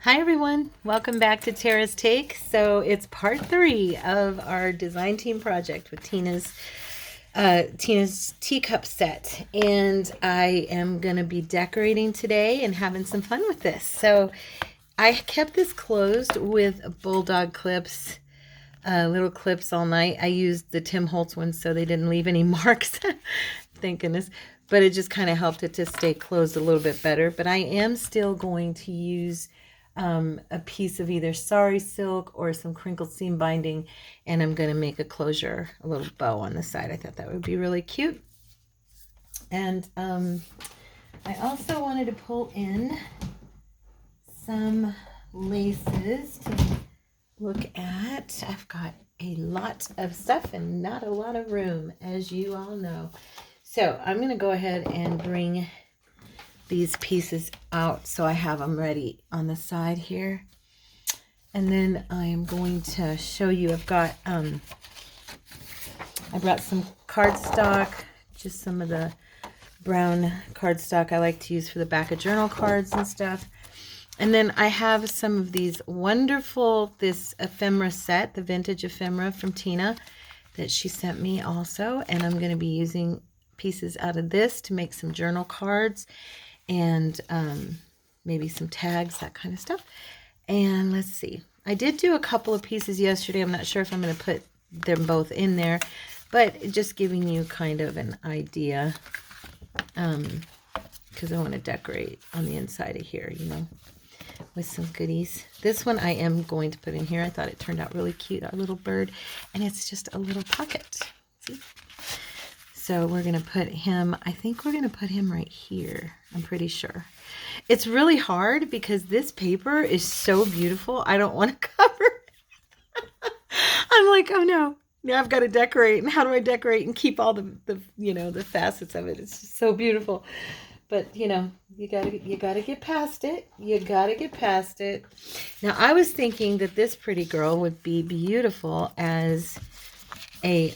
Hi everyone, welcome back to Tara's Take. So it's part 3 of our design team project with Tina's teacup set, and I am going to be decorating today and having some fun with this. So I kept this closed with bulldog clips, little clips all night. I used the Tim Holtz ones so they didn't leave any marks, thank goodness. But it just kind of helped it to stay closed a little bit better. But I am still going to use a piece of either sari silk or some crinkled seam binding, and I'm going to make a closure, a little bow on the side. I thought that would be really cute. And I also wanted to pull in some laces to look at. I've got a lot of stuff and not a lot of room, as you all know. So I'm going to go ahead and bring these pieces out so I have them ready on the side here. And then I am going to show you, I've got, I brought some cardstock, just some of the brown cardstock I like to use for the back of journal cards and stuff. And then I have some of these wonderful, this ephemera set, the vintage ephemera from Tina that she sent me also. And I'm going to be using pieces out of this to make some journal cards and maybe some tags, that kind of stuff. And let's see, I did do a couple of pieces yesterday. I'm not sure if I'm going to put them both in there, but just giving you kind of an idea, because I want to decorate on the inside of here, you know, with some goodies. This one I am going to put in here. I thought it turned out really cute, our little bird, and it's just a little pocket. See? So we're going to put him, I think we're going to put him right here. I'm pretty sure. It's really hard because this paper is so beautiful. I don't want to cover it. I'm like, oh no, now I've got to decorate. And how do I decorate and keep all the you know, the facets of it? It's just so beautiful. But, you know, you gotta get past it. You gotta get past it. Now, I was thinking that this pretty girl would be beautiful as a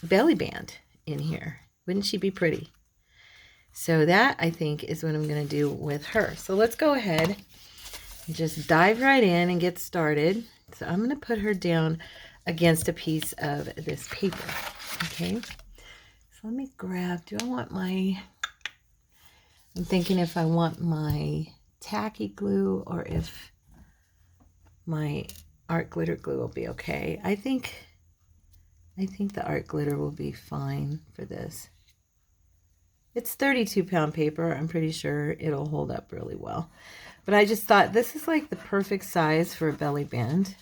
belly band in here. Wouldn't she be pretty? So that, I think, is what I'm going to do with her. So let's go ahead and just dive right in and get started. So I'm going to put her down against a piece of this paper. Okay. So let me grab, do I want my, I'm thinking if I want my tacky glue or if my art glitter glue will be okay. I think the art glitter will be fine for this. It's 32-pound paper. I'm pretty sure it'll hold up really well. But I just thought this is like the perfect size for a belly band.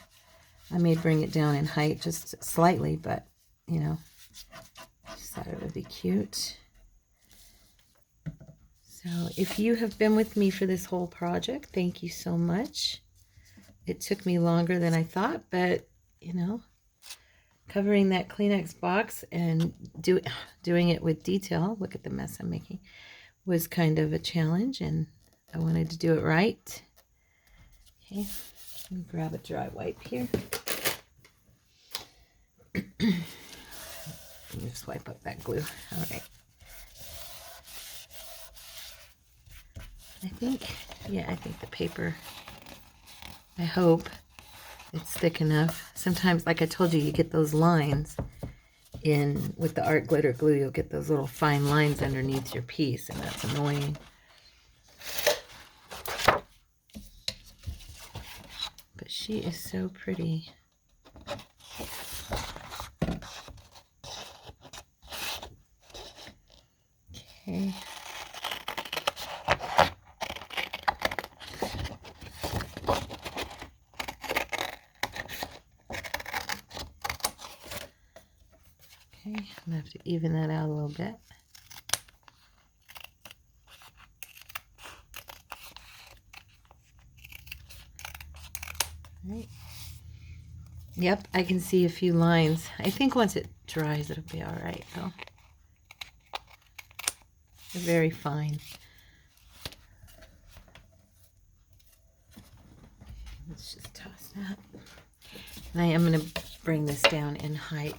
I may bring it down in height just slightly, but you know, just thought it would be cute. So if you have been with me for this whole project, thank you so much. It took me longer than I thought, but, you know, covering that Kleenex box and doing it with detail, look at the mess I'm making, was kind of a challenge, and I wanted to do it right. Okay, let me grab a dry wipe here. Let me just wipe up that glue. All right. I think the paper, I hope it's thick enough. Sometimes, like I told you, you get those lines in with the art glitter glue. You'll get those little fine lines underneath your piece, and that's annoying. But she is so pretty. Okay. Okay, I'm going to have to even that out a little bit. All right. Yep, I can see a few lines. I think once it dries, it'll be all right, though. They're very fine. Let's just toss that. And I am going to bring this down in height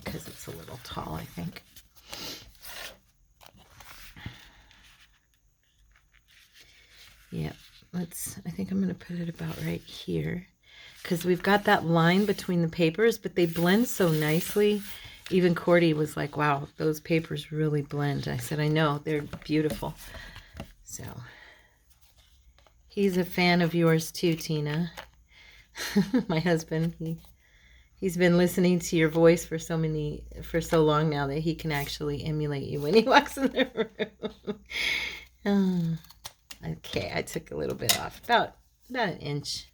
because it's a little tall, I think. Yep. I think I'm going to put it about right here. Because we've got that line between the papers, but they blend so nicely. Even Cordy was like, wow, those papers really blend. I said, I know, they're beautiful. So, he's a fan of yours too, Tina. My husband, he's been listening to your voice for so long now that he can actually emulate you when he walks in the room. Okay, I took a little bit off, about an inch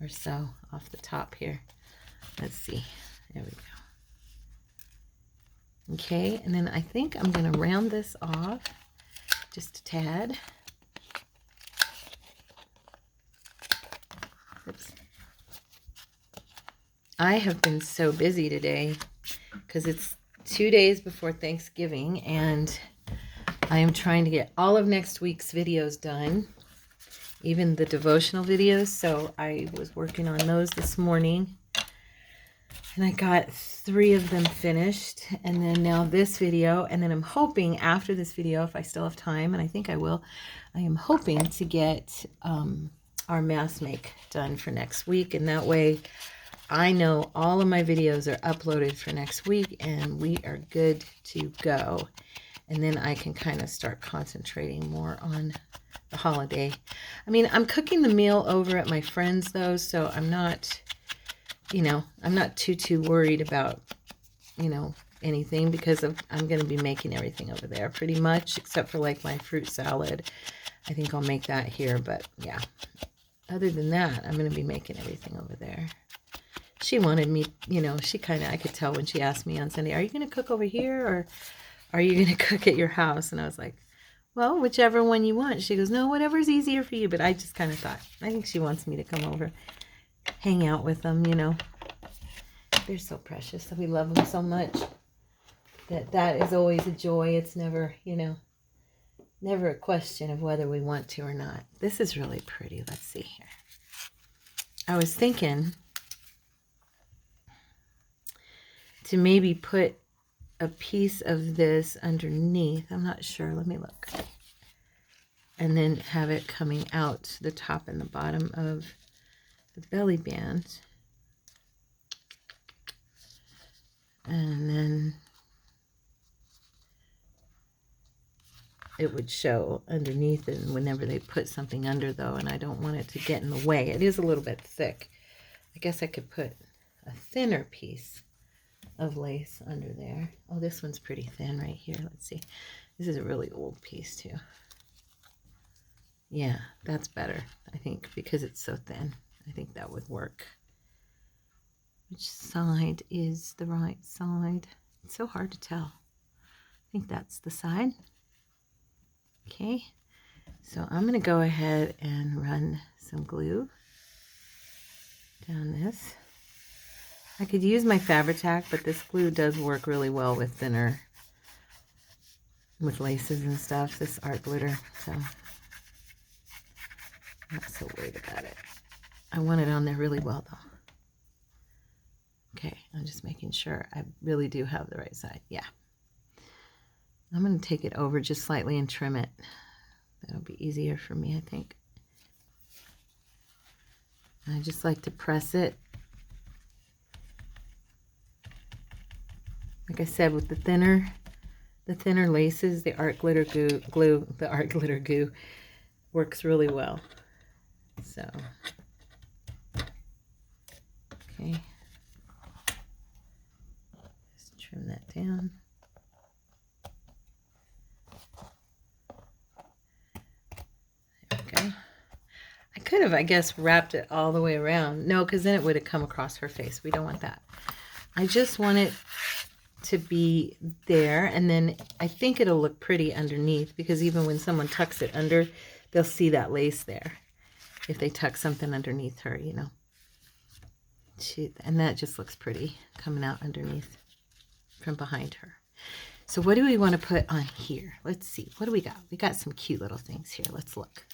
or so off the top here. Let's see. There we go. Okay, and then I think I'm going to round this off just a tad. Oops. I have been so busy today because it's 2 days before Thanksgiving, and I am trying to get all of next week's videos done, even the devotional videos. So I was working on those this morning, and I got 3 of them finished, and then now this video, and then I'm hoping after this video, if I still have time, and I think I will, I am hoping to get our mass make done for next week, and that way I know all of my videos are uploaded for next week, and we are good to go. And then I can kind of start concentrating more on the holiday. I mean, I'm cooking the meal over at my friend's though, so I'm not, I'm not too worried about, anything, because I'm going to be making everything over there pretty much, except for like my fruit salad. I think I'll make that here, but yeah. Other than that, I'm going to be making everything over there. She wanted me, I could tell when she asked me on Sunday, are you going to cook over here or are you going to cook at your house? And I was like, well, whichever one you want. She goes, no, whatever's easier for you. But I just kind of thought, I think she wants me to come over, hang out with them, They're so precious. We love them so much that is always a joy. It's never, never a question of whether we want to or not. This is really pretty. Let's see here. I was thinking to maybe put a piece of this underneath. I'm not sure. Let me look. And then have it coming out the top and the bottom of the belly band. And then it would show underneath, and whenever they put something under though, and I don't want it to get in the way. It is a little bit thick. I guess I could put a thinner piece of lace under there. Oh, this one's pretty thin right here. Let's see. This is a really old piece too. Yeah, that's better, I think, because it's so thin. I think that would work. Which side is the right side? It's so hard to tell. I think that's the side. Okay, so I'm going to go ahead and run some glue down this. I could use my Fabri-Tac, but this glue does work really well with thinner, with laces and stuff, this art glitter, so I'm not so worried about it. I want it on there really well though. Okay, I'm just making sure I really do have the right side. Yeah. I'm going to take it over just slightly and trim it. That'll be easier for me, I think. I just like to press it. Like I said, with the thinner laces, the art glitter goo works really well. So, okay. Just trim that down. There we go. I could have, I guess, wrapped it all the way around. No, because then it would have come across her face. We don't want that. I just want it to be there, and then I think it'll look pretty underneath, because even when someone tucks it under, they'll see that lace there. If they tuck something underneath her, and that just looks pretty coming out underneath from behind her. So what do we want to put on here? Let's see. What do we got? We got some cute little things here. Let's look.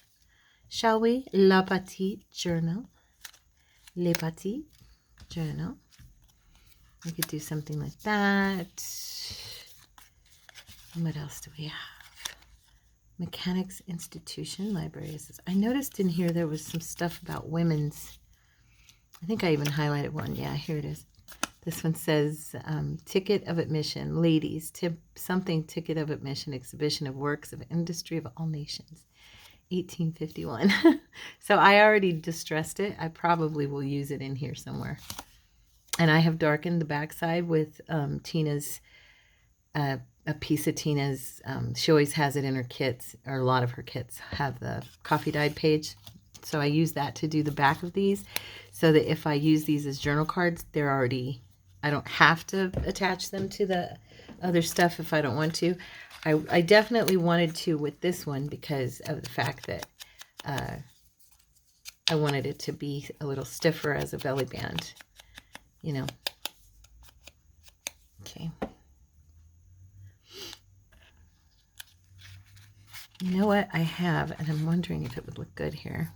Shall we? La Petite Journal. Le Petit Journal. We could do something like that. And what else do we have? Mechanics Institution Library. I noticed in here there was some stuff about women's. I think I even highlighted one. Yeah, here it is. This one says ticket of admission, ladies, ticket of admission, exhibition of works of industry of all nations, 1851. So I already distressed it. I probably will use it in here somewhere. And I have darkened the backside with Tina's, a piece of Tina's, she always has it in her kits, or a lot of her kits have the coffee dyed page. So I use that to do the back of these, so that if I use these as journal cards, they're already, I don't have to attach them to the other stuff if I don't want to. I definitely wanted to with this one because of the fact that I wanted it to be a little stiffer as a belly band, you know. Okay. You know what I have, and I'm wondering if it would look good here.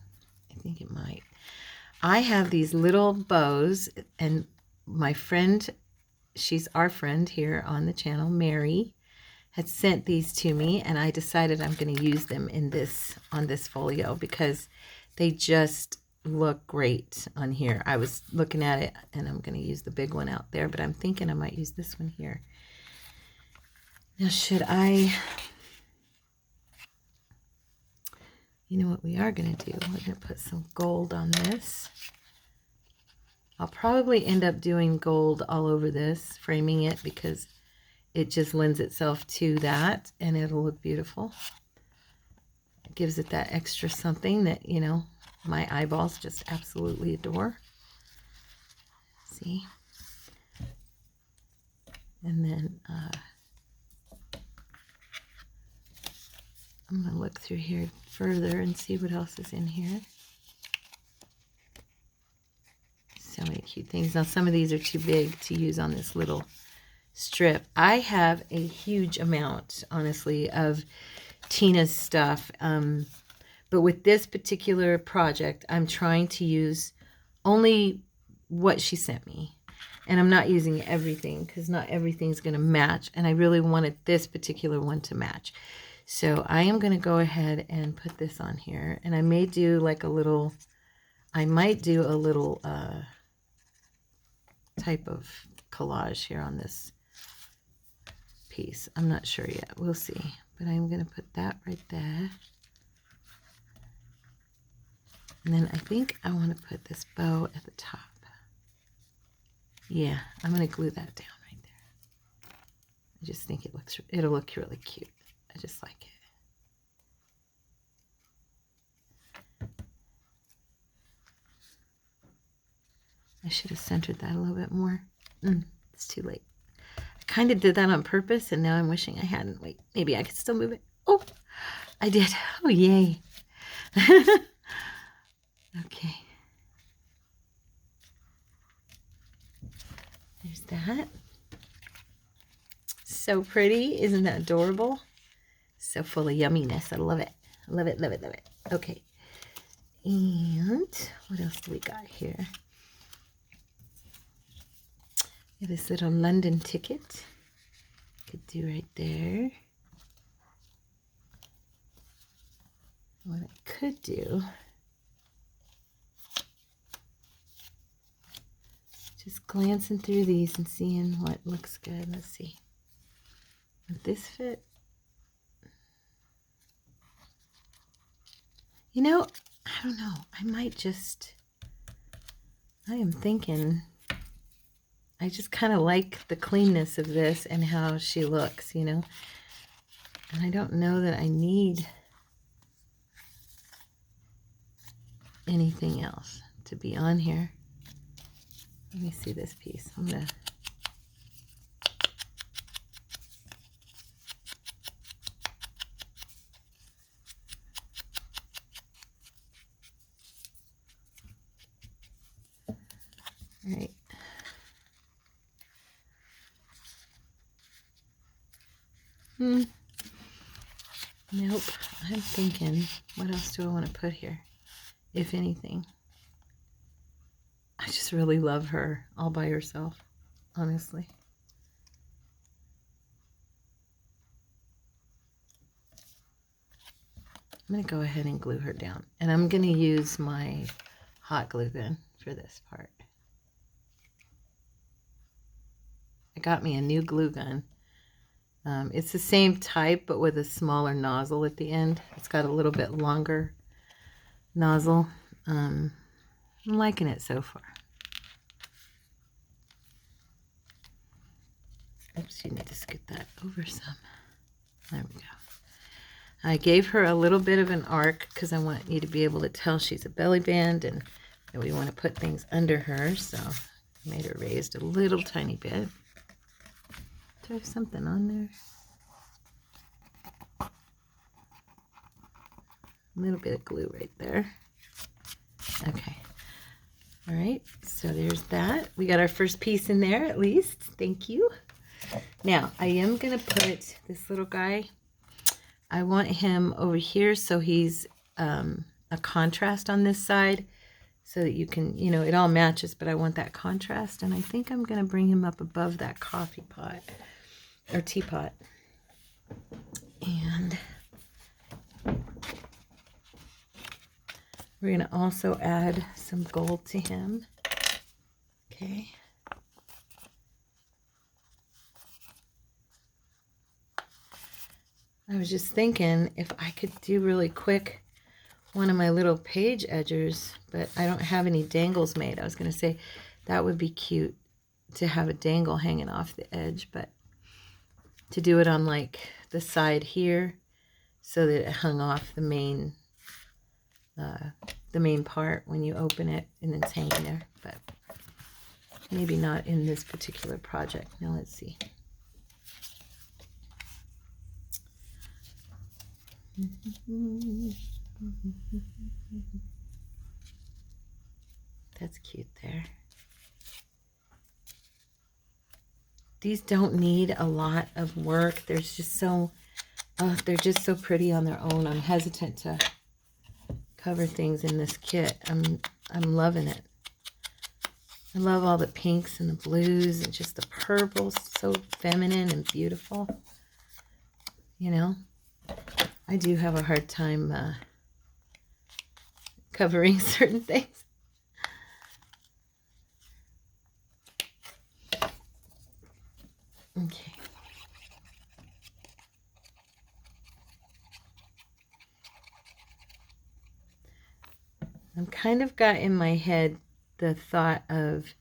I think it might. I have these little bows, and my friend, she's our friend here on the channel, Mary, had sent these to me, and I decided I'm going to use them in this, on this folio, because they just look great on here. I was looking at it, and I'm going to use the big one out there, but I'm thinking I might use this one here. Now, should I... You know what we are going to do? We're going to put some gold on this. I'll probably end up doing gold all over this, framing it, because it just lends itself to that, and it'll look beautiful. It gives it that extra something that, you know, my eyeballs just absolutely adore. See? And then I'm going to look through here further and see what else is in here. So many cute things. Now, some of these are too big to use on this little strip. I have a huge amount, honestly, of Tina's stuff. But with this particular project, I'm trying to use only what she sent me. And I'm not using everything because not everything's going to match. And I really wanted this particular one to match. So I am going to go ahead and put this on here. And I may do like a little, I might do a little type of collage here on this piece. I'm not sure yet. We'll see. But I'm going to put that right there. And then I think I want to put this bow at the top. Yeah, I'm going to glue that down right there. I just think it'll look really cute. I just like it. I should have centered that a little bit more. It's too late. I kind of did that on purpose, and now I'm wishing I hadn't. Wait, maybe I could still move it. Oh, I did. Oh, yay. Okay. There's that. So pretty. Isn't that adorable? So full of yumminess. I love it. Love it, love it, love it. Okay. And what else do we got here? We have this little London ticket. Could do right there. What I could do, just glancing through these and seeing what looks good. Let's see. Would this fit? You know, I don't know. I might just, I am thinking, I just kind of like the cleanness of this and how she looks, you know. And I don't know that I need anything else to be on here. Let me see this piece. I'm going to... All right. Nope. I'm thinking, what else do I want to put here, if anything? I just really love her all by herself, honestly. I'm going to go ahead and glue her down. And I'm going to use my hot glue gun for this part. I got me a new glue gun. It's the same type, but with a smaller nozzle at the end. It's got a little bit longer nozzle. I'm liking it so far. Oops, you need to scoot that over some. There we go. I gave her a little bit of an arc because I want you to be able to tell she's a belly band and that we want to put things under her. So I made her raised a little tiny bit. Throw something on there. A little bit of glue right there. Okay. All right. So there's that. We got our first piece in there at least. Thank you. Now I am going to put this little guy. I want him over here so he's a contrast on this side so that you can, you know, it all matches, but I want that contrast. And I think I'm going to bring him up above that coffee pot or teapot. And we're going to also add some gold to him. Okay. I was just thinking if I could do really quick one of my little page edgers, but I don't have any dangles made. I was going to say that would be cute to have a dangle hanging off the edge, but to do it on like the side here so that it hung off the main part when you open it and it's hanging there, but maybe not in this particular project. Now let's see. That's cute there. These don't need a lot of work. There's just so they're just so pretty on their own. I'm hesitant to cover things in this kit. I'm loving it. I love all the pinks and the blues and just the purples. So feminine and beautiful. You know, I do have a hard time covering certain things. Okay. I'm kind of got in my head the thought of,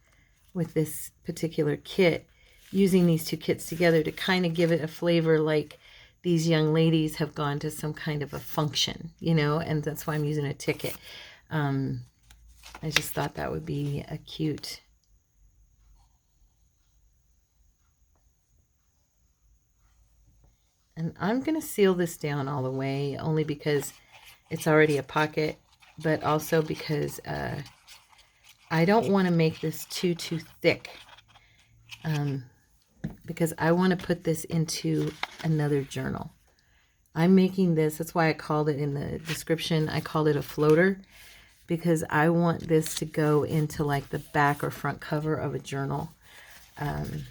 with this particular kit, using these two kits together to kind of give it a flavor like these young ladies have gone to some kind of a function, you know, and that's why I'm using a ticket. I just thought that would be a cute... And I'm going to seal this down all the way, only because it's already a pocket, but also because I don't want to make this too thick, because I want to put this into another journal. I'm making this, that's why I called it in the description, I called it a floater, because I want this to go into like the back or front cover of a journal. And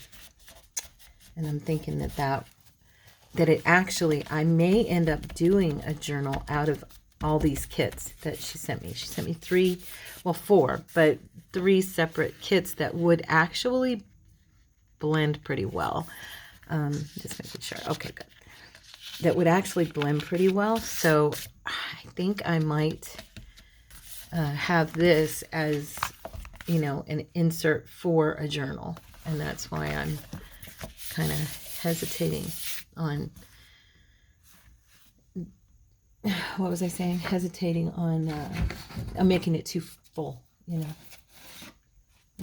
I'm thinking that it actually, I may end up doing a journal out of all these kits that she sent me. She sent me 3, well 4, but 3 separate kits that would actually blend pretty well. Just making sure. Okay, good. That would actually blend pretty well. So I think I might have this as, you know, an insert for a journal. And that's why I'm kind of hesitating on, what was I saying? Hesitating on making it too full, you know.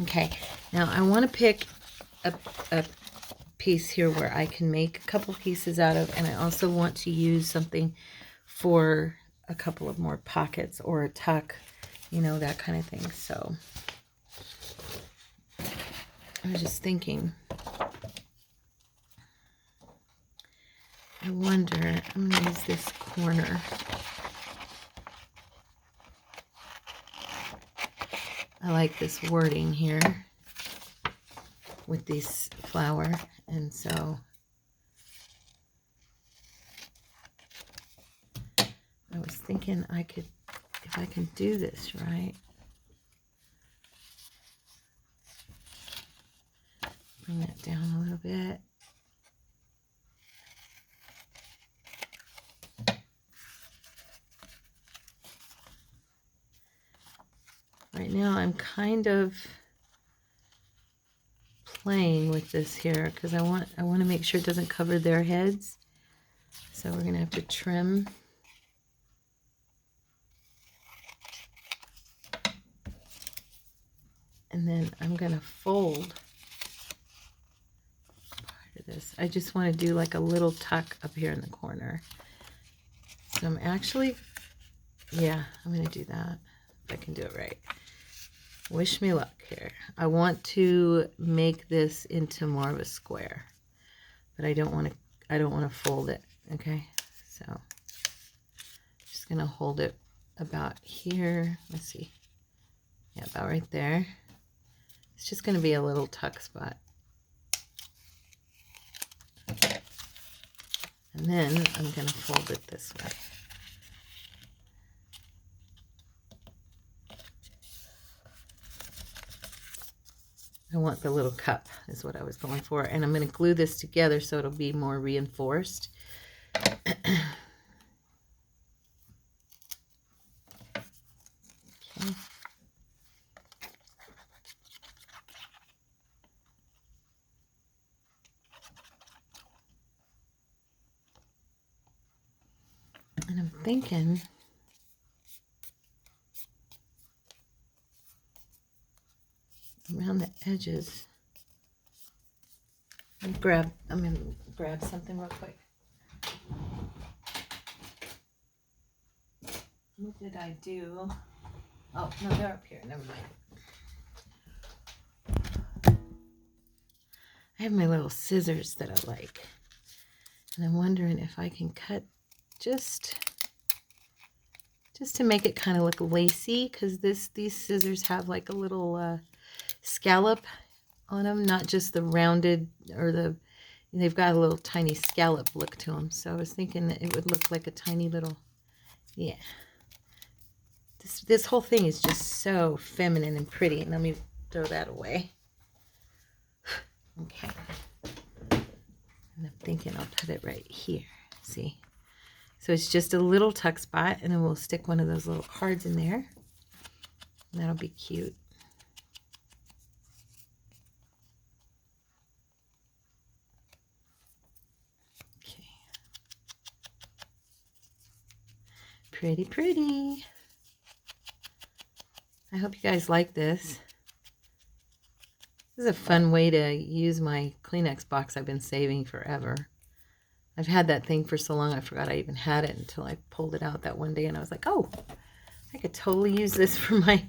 Okay, now I want to pick a piece here where I can make a couple pieces out of, and I also want to use something for a couple of more pockets or a tuck, you know, that kind of thing. So I was just thinking, I wonder, I'm going to use this corner. I like this wording here with this flower, and so I was thinking I could, if I can do this right, bring that down a little bit. Right now I'm kind of playing with this here because I want to make sure it doesn't cover their heads. So we're going to have to trim. And then I'm going to fold part of this. I just want to do like a little tuck up here in the corner. So I'm actually, yeah, I'm going to do that if I can do it right. Wish me luck here. I want to make this into more of a square, but I don't want to fold it. Okay, so just gonna hold it about here. Let's see, yeah, about right there. It's just gonna be a little tuck spot, and then I'm gonna fold it this way. I want the little cup is what I was going for, and I'm going to glue this together so it'll be more reinforced. Okay. And I'm thinking around the edges. I'm gonna grab something real quick. What did I do? Oh, no, they're up here. Never mind. I have my little scissors that I like. And I'm wondering if I can cut just to make it kind of look lacy, because these scissors have like a little scallop on them, not just the rounded or they've got a little tiny scallop look to them. So I was thinking that it would look like a tiny little, yeah. This whole thing is just so feminine and pretty. And let me throw that away. Okay. And I'm thinking I'll put it right here. See? So it's just a little tuck spot, and then we'll stick one of those little cards in there. And that'll be cute. Okay. Pretty, pretty. I hope you guys like this. This is a fun way to use my Kleenex box I've been saving forever. I've had that thing for so long I forgot I even had it until I pulled it out that one day, and I was like, oh, I could totally use this for my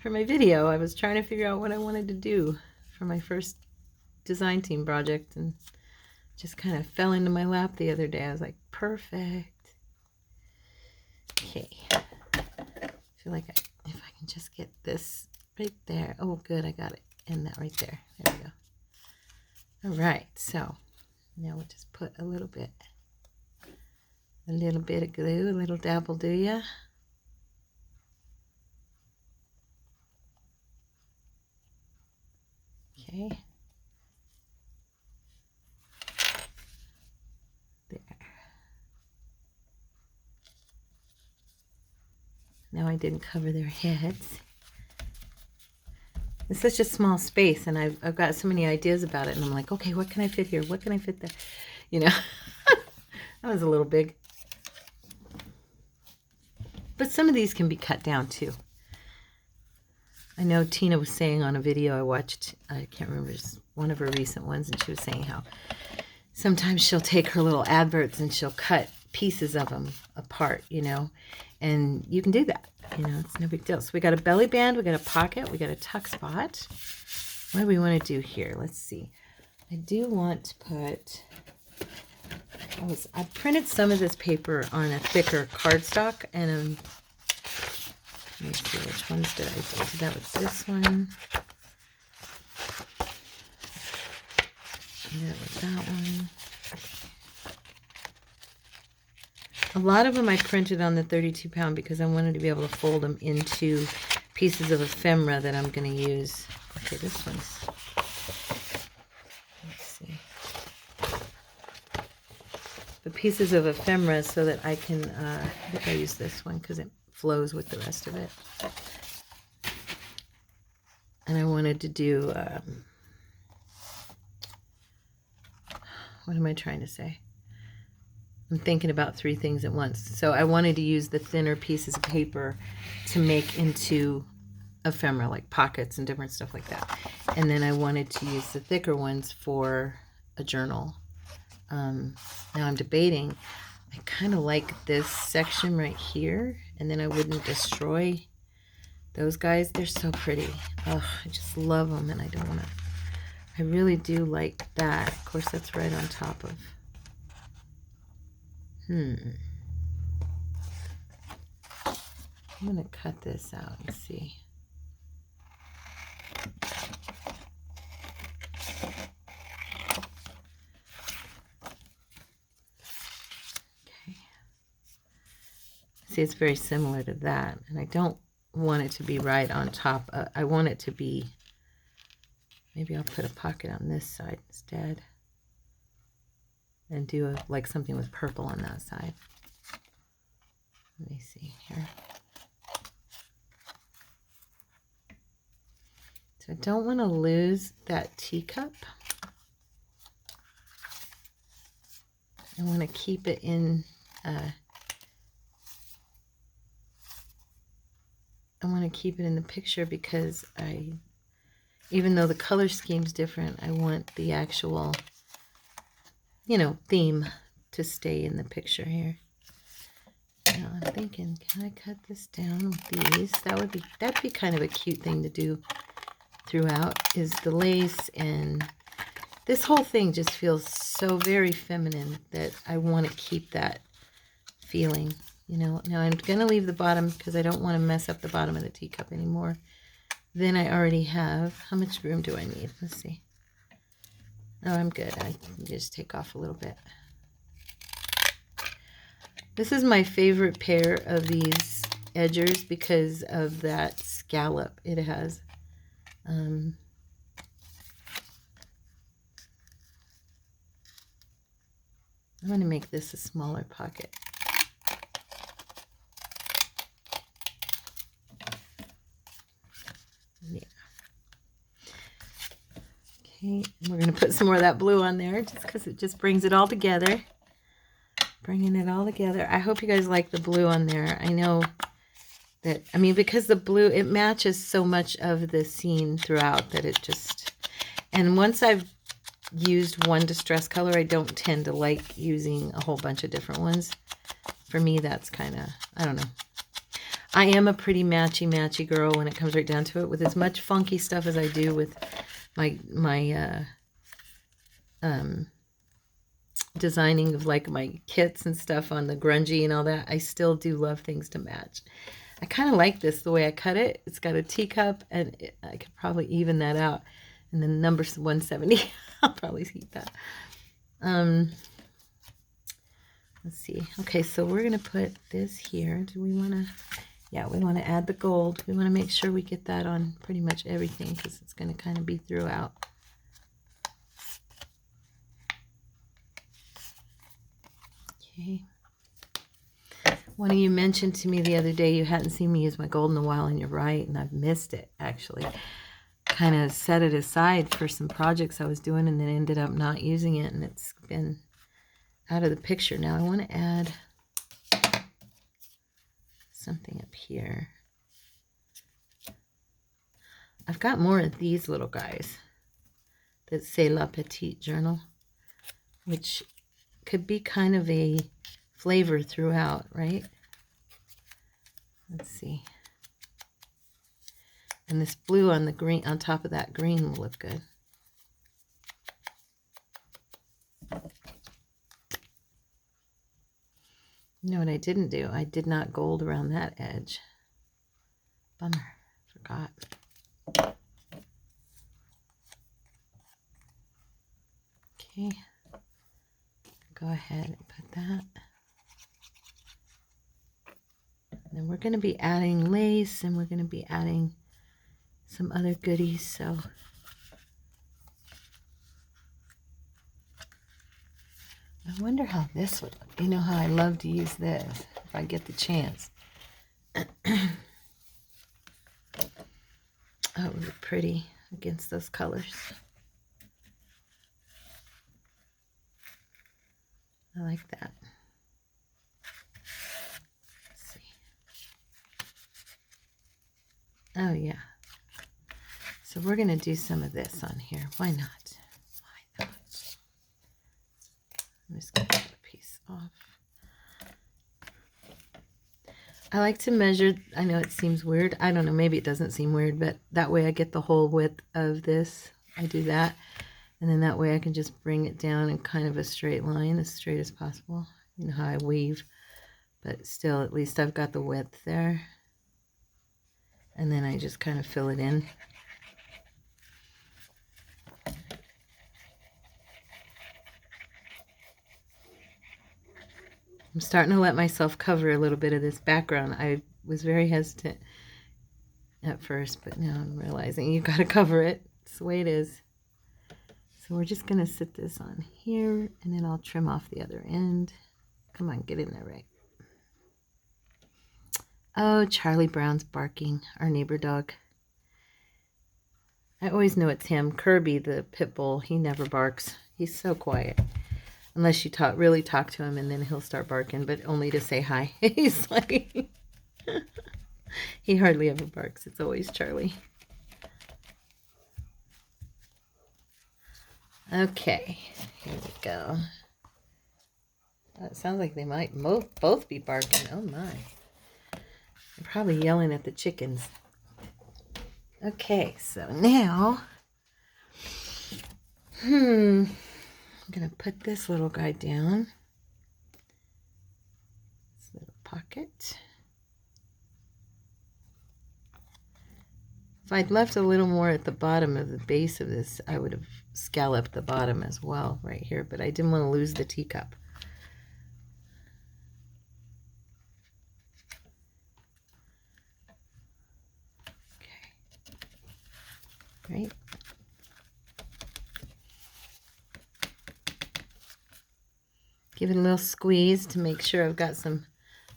video. I was trying to figure out what I wanted to do for my first design team project, and just kind of fell into my lap the other day. I was like, perfect. Okay. I feel like if I can just get this right there. Oh, good, I got it. And that right there. There we go. All right, so now we'll just put a little bit of glue, a little dabble, do ya? Okay. There. Now I didn't cover their heads. It's such a small space, and I've got so many ideas about it, and I'm like, okay, what can I fit here? What can I fit there? You know, that was a little big. But some of these can be cut down too. I know Tina was saying on a video I watched, I can't remember, one of her recent ones, and she was saying how sometimes she'll take her little adverts and she'll cut pieces of them apart, you know, and you can do that. You know, it's no big deal. So we got a belly band, we got a pocket, we got a tuck spot. What do we want to do here? Let's see. I do want to put, I printed some of this paper on a thicker cardstock, and let me see, which ones did I do? So that was this one. And that was that one. A lot of them I printed on the 32-pound because I wanted to be able to fold them into pieces of ephemera that I'm going to use. Okay, this one's, let's see. The pieces of ephemera so that I can, I think I use this one because it flows with the rest of it. And I wanted to do, what am I trying to say? I'm thinking about three things at once. So I wanted to use the thinner pieces of paper to make into ephemera, like pockets and different stuff like that. And then I wanted to use the thicker ones for a journal. Now I'm debating. I kind of like this section right here, and then I wouldn't destroy those guys. They're so pretty. Oh, I just love them, and I don't want to. I really do like that. Of course, that's right on top of. I'm going to cut this out and see. Okay. See, it's very similar to that, and I don't want it to be right on top. I want it to be, maybe I'll put a pocket on this side instead and do like something with purple on that side. Let me see here. So I don't want to lose that teacup. I want to keep it in, I want to keep it in the picture because even though the color scheme's different, I want the actual, you know, theme to stay in the picture here. Now I'm thinking, can I cut this down with these? That'd be kind of a cute thing to do throughout, is the lace, and this whole thing just feels so very feminine that I want to keep that feeling, you know. Now I'm going to leave the bottom because I don't want to mess up the bottom of the teacup anymore than I already have. How much room do I need? Let's see. Oh, I'm good. I can just take off a little bit. This is my favorite pair of these edgers because of that scallop it has. I'm going to make this a smaller pocket. Yeah. Okay, we're going to put some more of that blue on there just because it just brings it all together. Bringing it all together. I hope you guys like the blue on there. I know that, I mean, because the blue, it matches so much of the scene throughout that it just, and once I've used one distress color, I don't tend to like using a whole bunch of different ones. For me, that's kind of, I don't know. I am a pretty matchy girl when it comes right down to it, with as much funky stuff as I do with my designing of like my kits and stuff on the grungy and all that. I still do love things to match. I kind of like this, the way I cut it. It's got a teacup, and I could probably even that out. And then number 170, I'll probably keep that. Let's see. Okay, so we're going to put this here. Do we want to... Yeah, we want to add the gold. We want to make sure we get that on pretty much everything because it's going to kind of be throughout. Okay. One of you mentioned to me the other day you hadn't seen me use my gold in a while, and you're right, and I've missed it, actually. Kind of set it aside for some projects I was doing and then ended up not using it, and it's been out of the picture. Now I want to add something up here. I've got more of these little guys that say La Petite Journal, which could be kind of a flavor throughout, right? Let's see. And this blue on the green, on top of that green, will look good. You know what I didn't do? I did not gold around that edge. Bummer. Forgot. Okay. Go ahead and put that. then we're going to be adding lace, and we're going to be adding some other goodies. So I wonder how this would look. You know how I love to use this if I get the chance. Oh, it would look pretty against those colors. I like that. Let's see. Oh, yeah. So we're going to do some of this on here. Why not? Why not? I'm just going to cut a piece off. I like to measure. I know it seems weird. I don't know. Maybe it doesn't seem weird, but that way I get the whole width of this. I do that. And then that way I can just bring it down in kind of a straight line, as straight as possible. You know how I weave. But still, at least I've got the width there. And then I just kind of fill it in. I'm starting to let myself cover a little bit of this background. I was very hesitant at first, but now I'm realizing you've got to cover it. It's the way it is. So we're just going to sit this on here, and then I'll trim off the other end. Come on, get in there, right? Oh, Charlie Brown's barking, our neighbor dog. I always know it's him. Kirby, the pit bull, he never barks. He's so quiet. Unless you really talk to him, and then he'll start barking, but only to say hi. He's like, he hardly ever barks. It's always Charlie. Okay, here we go. It sounds like they might both be barking. Oh my. They're probably yelling at the chickens. Okay, so now, I'm going to put this little guy down. This little pocket. If I'd left a little more at the bottom of the base of this, I would have scalloped the bottom as well right here, but I didn't want to lose the teacup. Okay. Right. Give it a little squeeze to make sure I've got some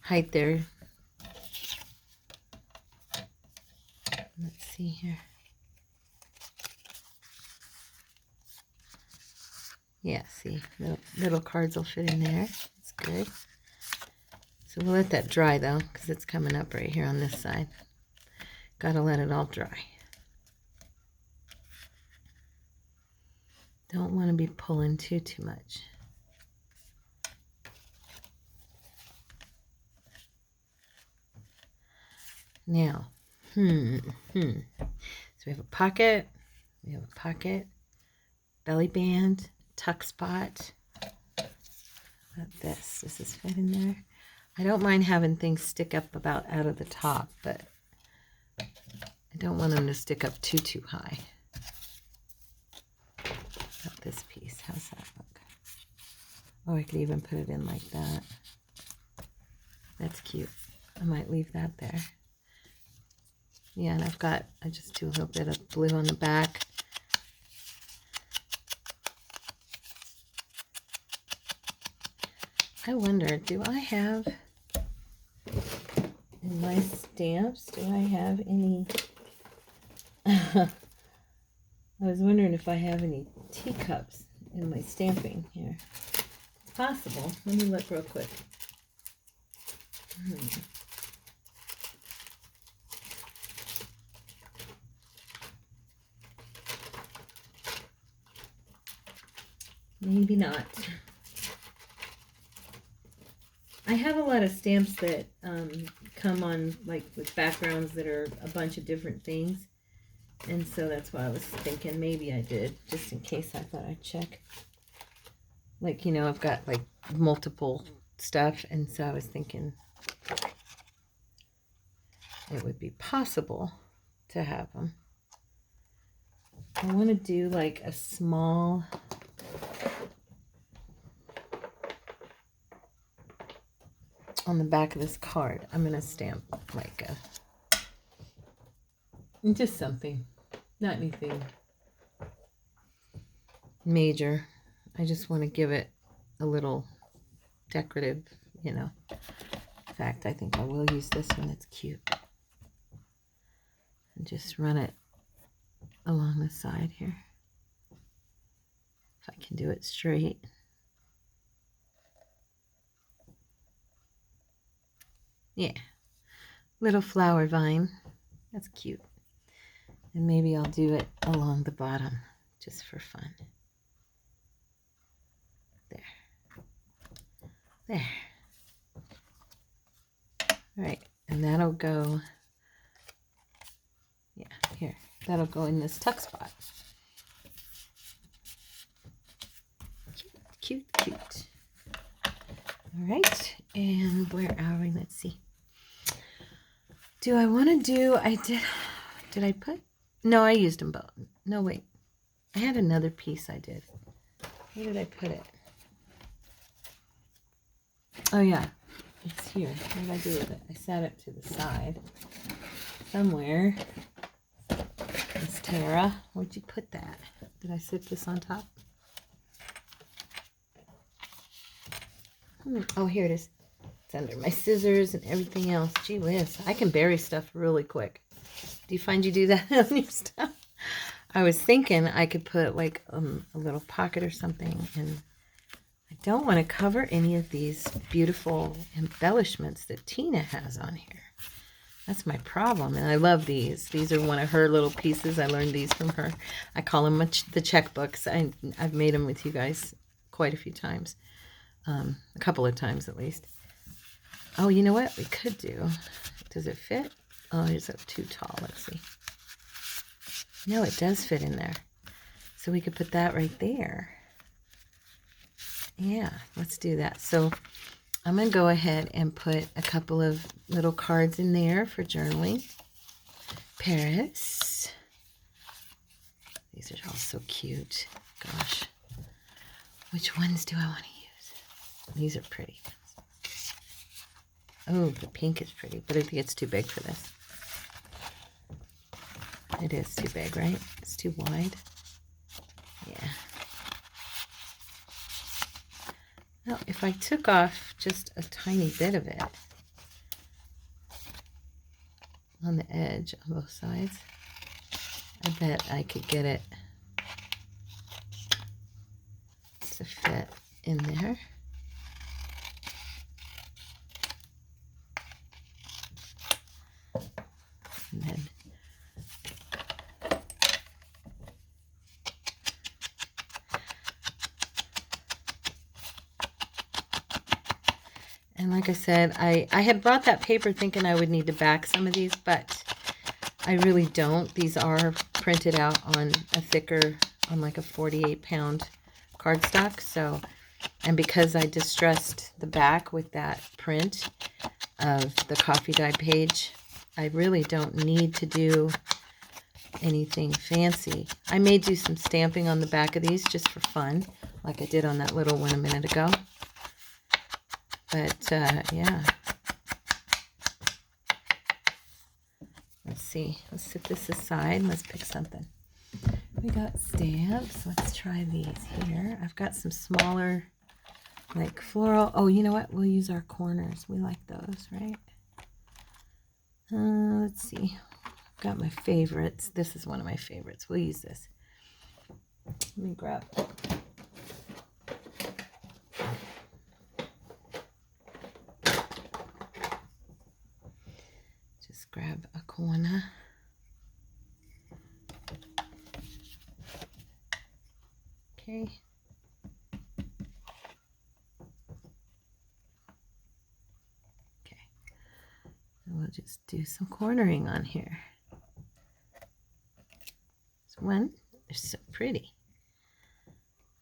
height there. Let's see here. Yeah, see, little cards will fit in there. That's good. So we'll let that dry though, because it's coming up right here on this side. Gotta let it all dry. Don't want to be pulling too much. Now, so we have a pocket, belly band, tuck spot. What about this? Does this fit in there? I don't mind having things stick up about out of the top, but I don't want them to stick up too high. About this piece, how's that look? Oh, I could even put it in like that. That's cute. I might leave that there. Yeah, and I just do a little bit of blue on the back. I wonder, do I have, in my stamps, do I have any, I was wondering if I have any teacups in my stamping here. It's possible. Let me look real quick. Maybe not. I have a lot of stamps that come on like with backgrounds that are a bunch of different things, and so that's why I was thinking maybe I did, just in case. I thought I'd check. Like, you know, I've got like multiple stuff, and so I was thinking it would be possible to have them. I want to do like a small on the back of this card, I'm going to stamp like just something, not anything major. I just want to give it a little decorative, you know. In fact, I think I will use this one. It's cute. And just run it along the side here. If I can do it straight. Yeah. Little flower vine. That's cute. And maybe I'll do it along the bottom just for fun. There. There. All right. And that'll go, yeah, here. That'll go in this tuck spot. Cute, cute, cute. All right. And where are we? Let's see. Do I want to do, did I put, no, I used them both. No, wait. I had another piece I did. Where did I put it? Oh, yeah. It's here. What did I do with it? I sat it to the side. Somewhere. Miss Tara, where'd you put that? Did I sit this on top? Oh, here it is. It's under my scissors and everything else. Gee whiz. I can bury stuff really quick. Do you find you do that on your stuff? I was thinking I could put like a little pocket or something, and I don't want to cover any of these beautiful embellishments that Tina has on here. That's my problem, and I love these. These are one of her little pieces. I learned these from her. I call them the checkbooks. I've made them with you guys quite a few times, a couple of times at least. Oh, you know what we could do? Does it fit? Oh, it's up too tall. Let's see. No, it does fit in there. So we could put that right there. Yeah, let's do that. So I'm going to go ahead and put a couple of little cards in there for journaling. Paris. These are all so cute. Gosh. Which ones do I want to use? These are pretty. Oh, the pink is pretty, but I think it's too big for this. It is too big, right? It's too wide. Yeah. Now, if I took off just a tiny bit of it on the edge on both sides, I bet I could get it to fit in there. And then like I said, I had brought that paper thinking I would need to back some of these, but I really don't. These are printed out on a thicker, on like a 48-pound cardstock. So, and because I distressed the back with that print of the coffee dye page, I really don't need to do anything fancy. I may do some stamping on the back of these just for fun, like I did on that little one a minute ago. But, yeah. Let's see. Let's set this aside and let's pick something. We got stamps. Let's try these here. I've got some smaller, like floral. Oh, you know what? We'll use our corners. We like those, right? Let's see. I've got my favorites. This is one of my favorites. We'll use this. Let me grab. Just grab a corner. Okay. Okay. And we'll just do some cornering on here. This one, they're so pretty.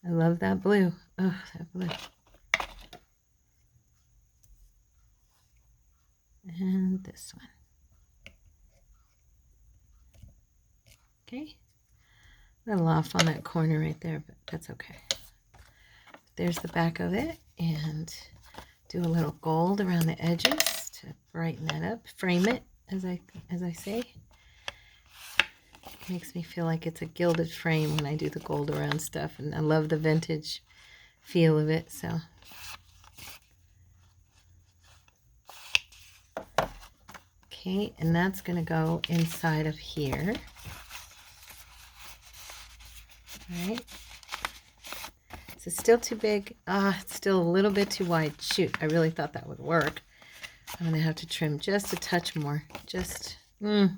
I love that blue. Oh, that blue. And this one. Okay. A little off on that corner right there, but that's okay. There's the back of it. And do a little gold around the edges to brighten that up, frame it, as I say. It makes me feel like it's a gilded frame when I do the gold around stuff, and I love the vintage feel of it, so. Okay, and that's going to go inside of here. All right. Is it still too big? It's still a little bit too wide. Shoot, I really thought that would work. I'm going to have to trim just a touch more. Just, I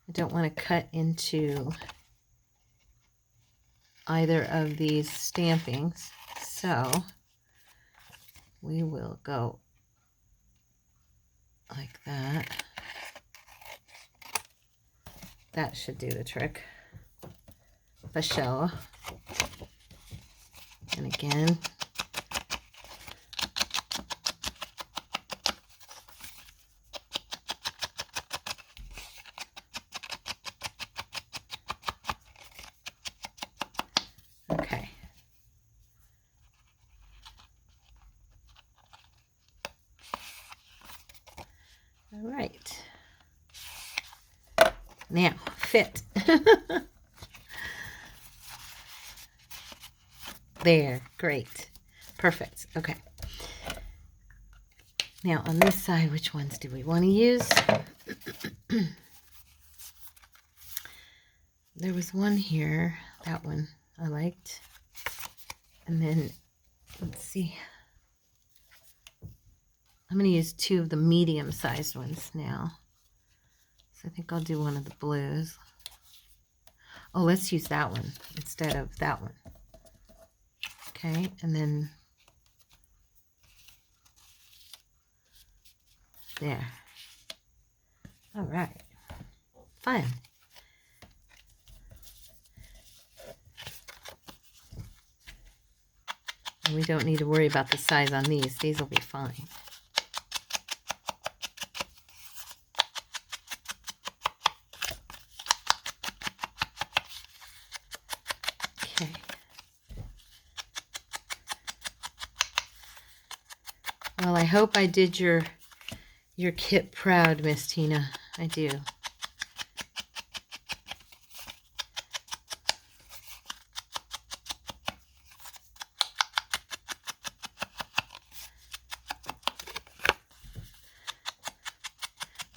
don't want to cut into either of these stampings. So we will go like that. That should do the trick. For sure. And again. Okay. All right. Now, fit. There, great. Perfect. Okay. Now on this side, which ones do we want to use? There was one here, that one I liked. And then, let's see. I'm going to use 2 of the medium-sized ones now. So I think I'll do one of the blues. Oh, let's use that one instead of that one. Okay, and then there. All right, fine. And we don't need to worry about the size on these. These will be fine. Okay. Well, I hope I did your kit proud, Miss Tina. I do.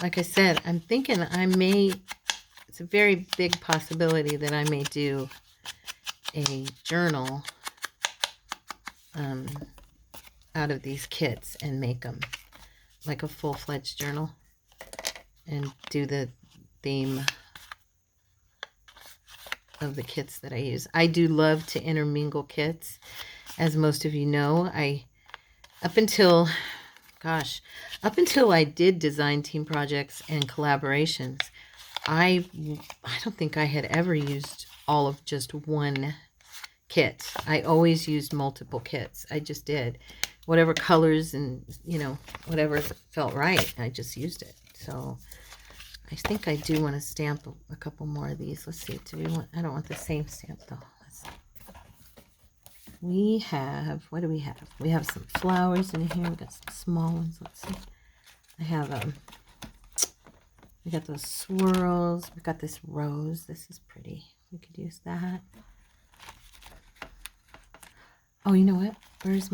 Like I said, I'm thinking it's a very big possibility that I may do a journal out of these kits and make them like a full-fledged journal and do the theme of the kits that I use. I do love to intermingle kits. As most of you know, up until I did design team projects and collaborations, I don't think I had ever used all of just one kit. I always used multiple kits. I just did. Whatever colors and, whatever felt right, I just used it. So I think I do want to stamp a couple more of these. Let's see. I don't want the same stamp though. Let's see. We have, what do we have? We have some flowers in here. We got some small ones. Let's see. I have, we got those swirls. We got this rose. This is pretty. We could use that. Oh, you know what? Where is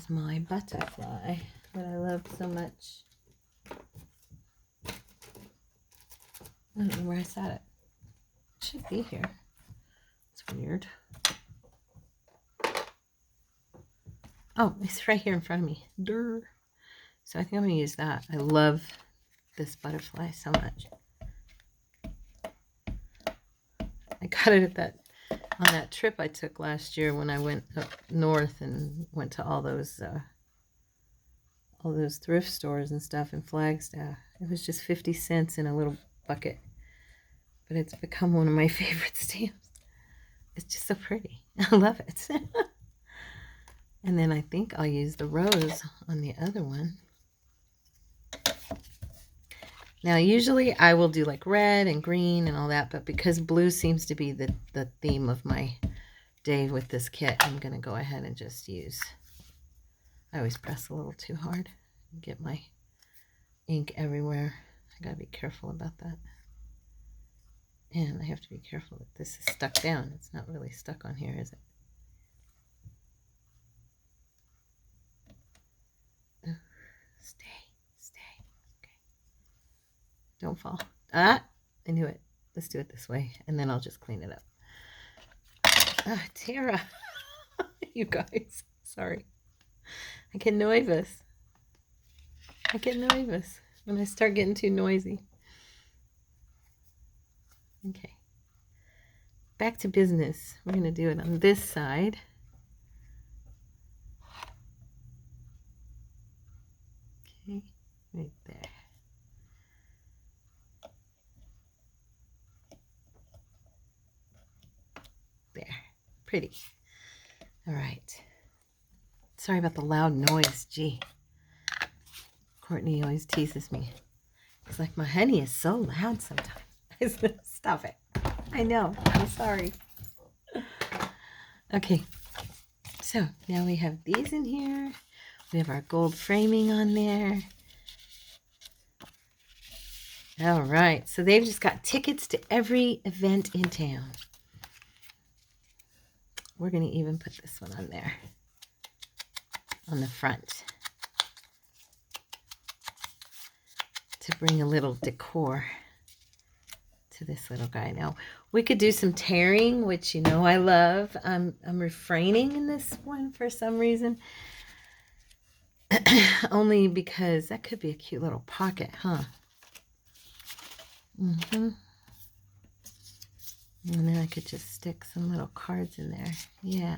my butterfly that I love so much? I don't know where I set it. It should be here. It's weird. Oh, it's right here in front of me. Durr. So I think I'm going to use that. I love this butterfly so much. I got it on that trip I took last year when I went up north and went to all those thrift stores and stuff in Flagstaff. It was just 50 cents in a little bucket. But it's become one of my favorite stamps. It's just so pretty. I love it. And then I think I'll use the rose on the other one. Now, usually I will do like red and green and all that, but because blue seems to be the theme of my day with this kit, I'm going to go ahead and just use, I always press a little too hard and get my ink everywhere. I got to be careful about that. And I have to be careful that this is stuck down. It's not really stuck on here, is it? Stay. Okay. Don't fall. Ah, I knew it. Let's do it this way, and then I'll just clean it up. Ah, Tara. You guys. Sorry. I get nervous. When I start getting too noisy. Okay. Back to business. We're going to do it on this side. Okay, right there. There. Pretty. All right. Sorry about the loud noise. Gee. Courtney always teases me. It's like, my honey is so loud sometimes. I said, stop it. I know. I'm sorry. Okay. So now we have these in here. We have our gold framing on there. All right. So they've just got tickets to every event in town. We're going to even put this one on there. On the front. To bring a little decor to this little guy. Now, we could do some tearing, which you know I love. I'm refraining in this one for some reason. Only because that could be a cute little pocket, huh? And then I could just stick some little cards in there. Yeah.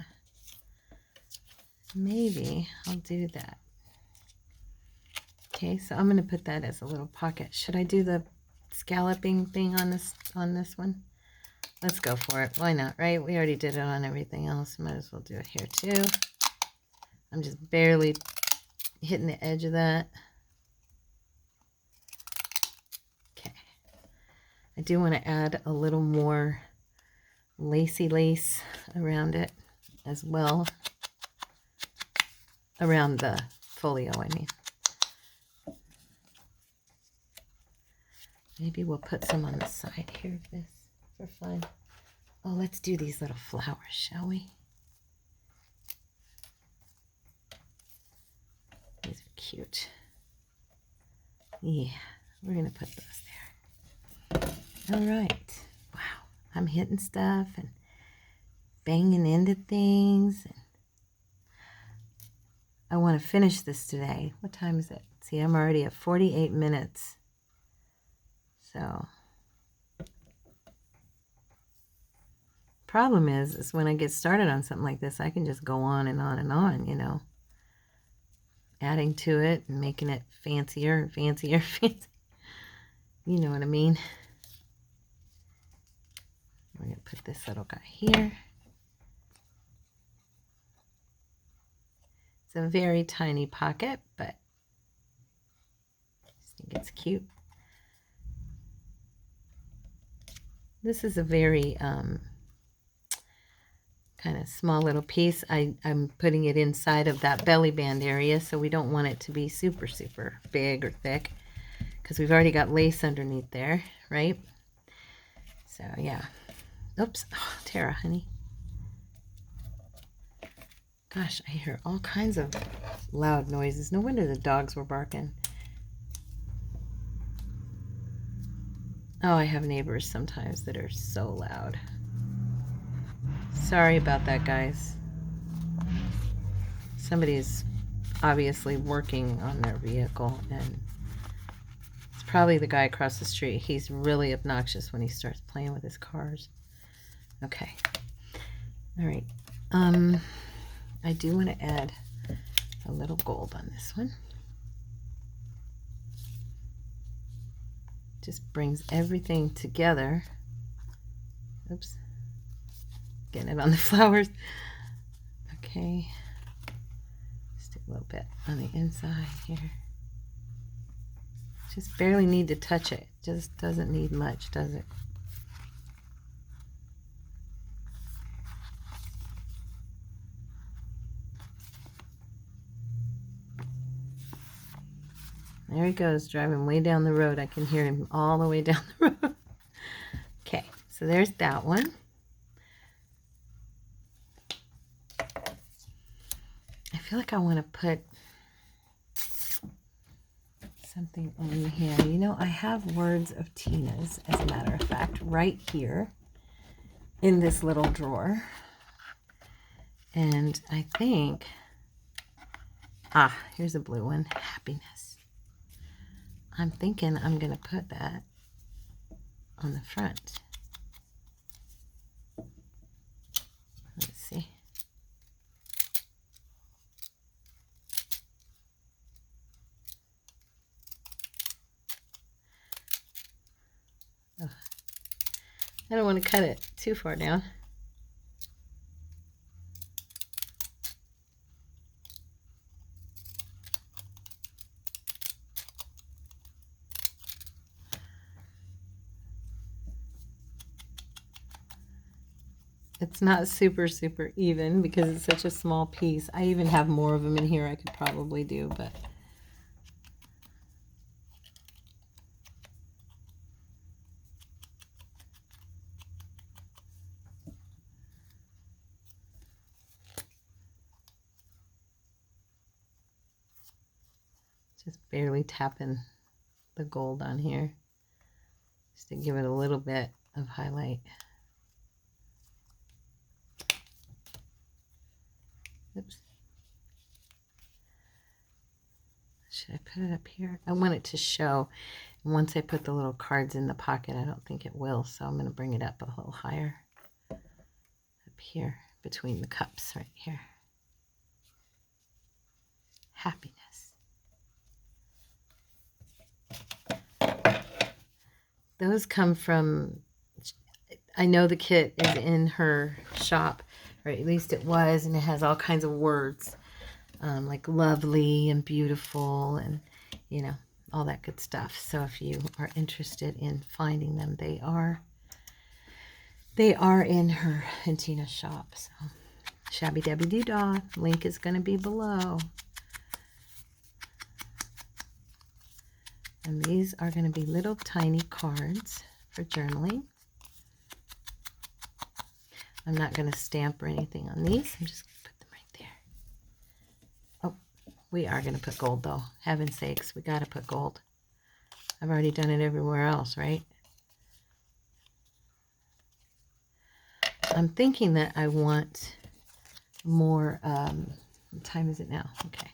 Maybe I'll do that. Okay, so I'm going to put that as a little pocket. Should I do the scalloping thing on this one? Let's go for it. Why not, right? We already did it on everything else. Might as well do it here too. I'm just barely hitting the edge of that. Okay. I do want to add a little more lacy lace around it as well. Around the folio, I mean. Maybe we'll put some on the side here of this for fun. Oh, let's do these little flowers, shall we? These are cute. Yeah, we're going to put those there. All right. Wow. I'm hitting stuff and banging into things. And I want to finish this today. What time is it? See, I'm already at 48 minutes. So, problem is when I get started on something like this, I can just go on and on and on, you know, adding to it and making it fancier and fancier, fancier. You know what I mean? We're going to put this little guy here. It's a very tiny pocket, but I just think it's cute. This is a very kind of small little piece. I'm putting it inside of that belly band area, so we don't want it to be super, super big or thick because we've already got lace underneath there, right? So, yeah. Oops. Oh, Tara, honey. Gosh, I hear all kinds of loud noises. No wonder the dogs were barking. Oh, I have neighbors sometimes that are so loud. Sorry about that, guys. Somebody's obviously working on their vehicle, and it's probably the guy across the street. He's really obnoxious when he starts playing with his cars. Okay. All right. I do want to add a little gold on this one. Just brings everything together. Oops. Getting it on the flowers. Okay. Just do a little bit on the inside here. Just barely need to touch it. Just doesn't need much, does it? There he goes, driving way down the road. I can hear him all the way down the road. Okay, so there's that one. I feel like I want to put something in here. You know, I have words of Tina's, as a matter of fact, right here in this little drawer. And I think, here's a blue one, happiness. I'm thinking I'm going to put that on the front. Let's see. Oh, I don't want to cut it too far down. It's not super even because it's such a small piece. I even have more of them in here I could probably do, but just barely tapping the gold on here just to give it a little bit of highlight. Oops. Should I put it up here? I want it to show. And once I put the little cards in the pocket, I don't think it will, so I'm going to bring it up a little higher. Up here, between the cups, right here. Happiness. Those come from, I know the kit is in her shop, or at least it was, and it has all kinds of words, like lovely and beautiful and, you know, all that good stuff. So if you are interested in finding them, they are in her and Tina's shop. So ShabbyDabbyDooDah, link is going to be below. And these are going to be little tiny cards for journaling. I'm not going to stamp or anything on these. I'm just going to put them right there. Oh, we are going to put gold though. Heaven's sakes, we got to put gold. I've already done it everywhere else, right? I'm thinking that I want more, what time is it now? Okay.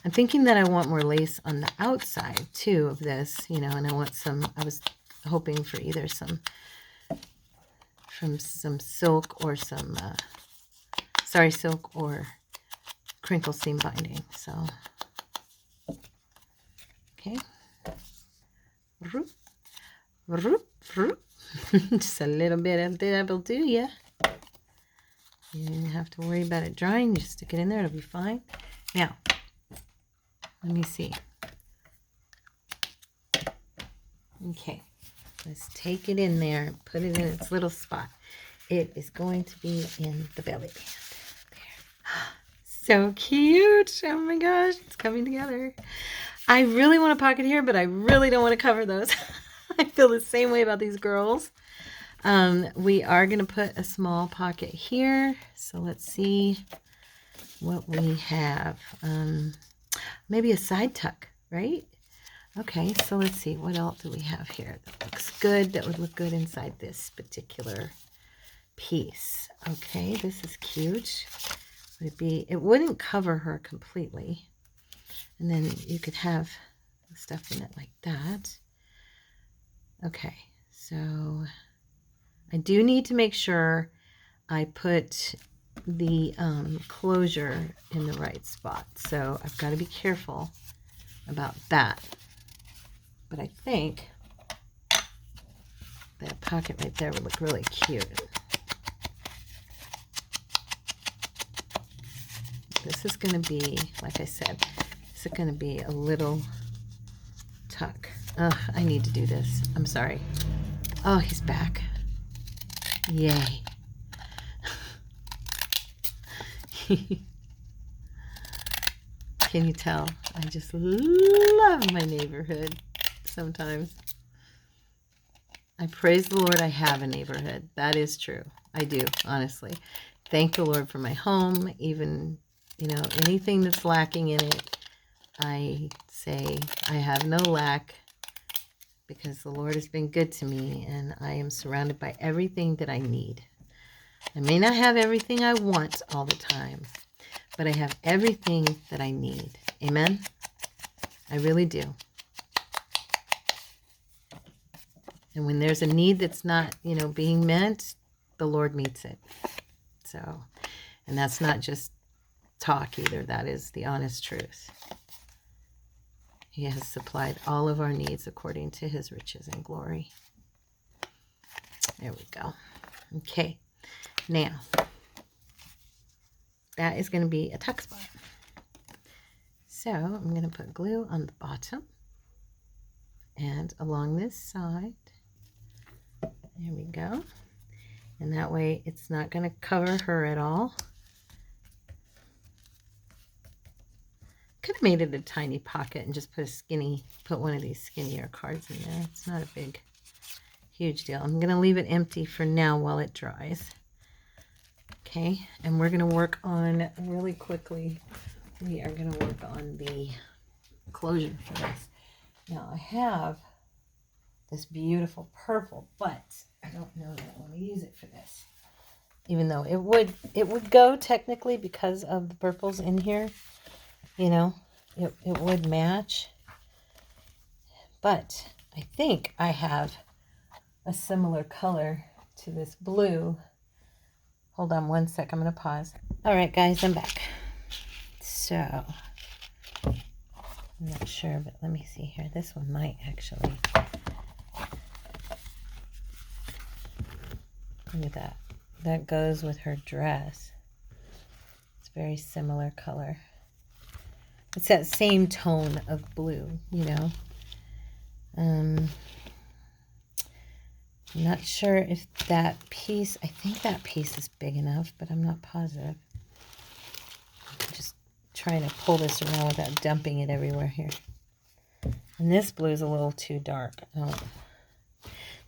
I'm thinking that I want more lace on the outside too of this, you know, and I want some, I was hoping for either some silk or some, silk or crinkle seam binding. So, okay. Just a little bit of that will do ya. You don't have to worry about it drying. You just stick it in there, it'll be fine. Now, let me see. Okay, let's take it in there and put it in its little spot. It is going to be in the belly band. There. So cute. Oh my gosh, it's coming together. I really want a pocket here, but I really don't want to cover those. I feel the same way about these girls. We are going to put a small pocket here. So let's see what we have. Maybe a side tuck, right? Okay, so let's see. What else do we have here that looks good? That would look good inside this particular piece. Okay, this is cute. Would it be? It wouldn't cover her completely. And then you could have stuff in it like that. Okay, so I do need to make sure I put the closure in the right spot. So I've got to be careful about that. But I think that pocket right there would look really cute. This is going to be, like I said, this is going to be a little tuck. Ugh, I need to do this. I'm sorry. Oh, he's back. Yay. Can you tell? I just love my neighborhood sometimes. I praise the Lord I have a neighborhood. That is true. I do, honestly. Thank the Lord for my home. Even, you know, anything that's lacking in it, I say I have no lack because the Lord has been good to me and I am surrounded by everything that I need. I may not have everything I want all the time, but I have everything that I need. Amen? I really do. And when there's a need that's not, you know, being met, the Lord meets it. So, and that's not just talk either. That is the honest truth. He has supplied all of our needs according to his riches and glory. There we go. Okay. Now, that is going to be a tuck spot. So, I'm going to put glue on the bottom and along this side. There we go. And that way it's not going to cover her at all. Could have made it a tiny pocket and just put one of these skinnier cards in there. It's not a big, huge deal. I'm going to leave it empty for now while it dries. Okay, and we're going to work on, really quickly, we are going to work on the closure for this. Now I have this beautiful purple, but I don't know that I want to use it for this. Even though it would go technically because of the purples in here. You know, it would match. But I think I have a similar color to this blue. Hold on one sec. I'm going to pause. All right, guys, I'm back. So, I'm not sure, but let me see here. This one might actually. Look at that. That goes with her dress. It's a very similar color. It's that same tone of blue, you know. I'm not sure if that piece, I think that piece is big enough, but I'm not positive. I'm just trying to pull this around without dumping it everywhere here. And this blue is a little too dark.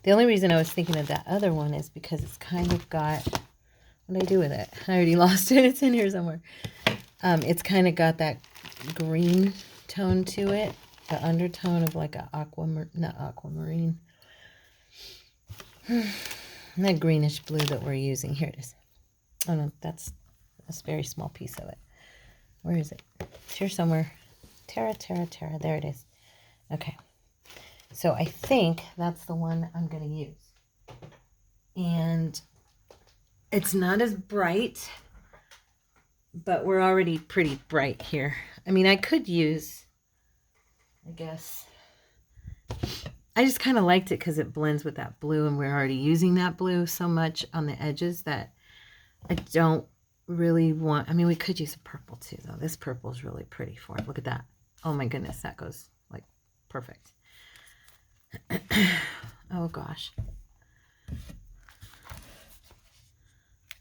The only reason I was thinking of that other one is because it's kind of got, what did I do with it? I already lost it. It's in here somewhere. It's kind of got that green tone to it, the undertone of like a not aquamarine, that greenish blue that we're using. Here it is. Oh no, that's a very small piece of it. Where is it? It's here somewhere. Terra. There it is. Okay. So I think that's the one I'm going to use. And it's not as bright, but we're already pretty bright here. I mean, I could use, I guess, I just kind of liked it because it blends with that blue, and we're already using that blue so much on the edges that I don't really want, I mean, we could use a purple too, though. This purple is really pretty for it. Look at that. Oh my goodness, that goes like perfect. Oh gosh.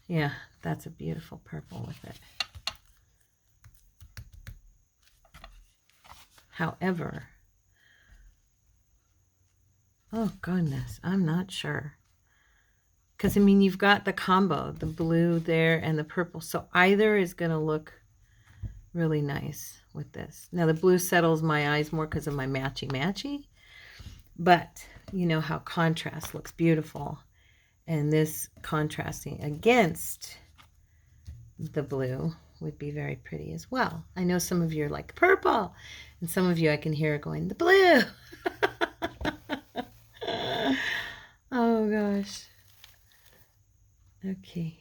Yeah, that's a beautiful purple with it. However, oh goodness, I'm not sure. Because, I mean, you've got the combo, the blue there and the purple. So either is going to look really nice with this. Now, the blue settles my eyes more because of my matchy-matchy. But you know how contrast looks beautiful. And this contrasting against the blue would be very pretty as well. I know some of you are like purple, and some of you I can hear going, the blue. Oh gosh. Okay.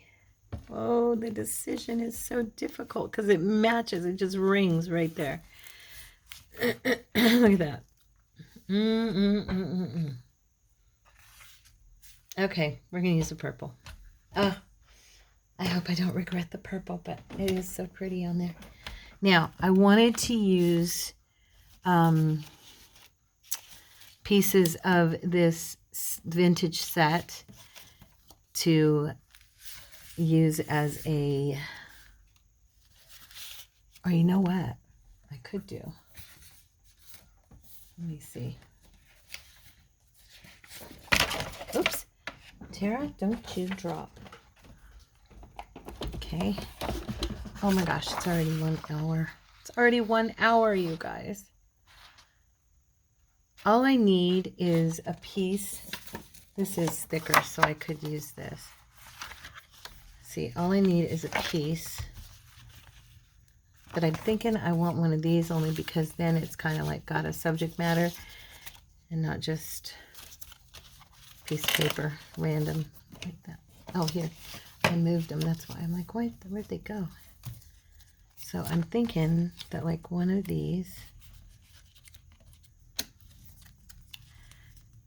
Oh, the decision is so difficult because it matches. It just rings right there. Look at that. Okay, we're going to use the purple. Oh, I hope I don't regret the purple, but it is so pretty on there. Now, I wanted to use pieces of this vintage set to use as a, or you know what? I could do. Let me see. Oops. Tara, don't you drop. Okay. Oh my gosh, it's already 1 hour. It's already 1 hour, you guys. All I need is a piece. This is thicker, so I could use this. See, all I need is a piece. But I'm thinking I want one of these only because then it's kind of like got a subject matter and not just piece of paper, random, like that. Oh, here. I moved them. That's why I'm like, where'd they go? So I'm thinking that like one of these,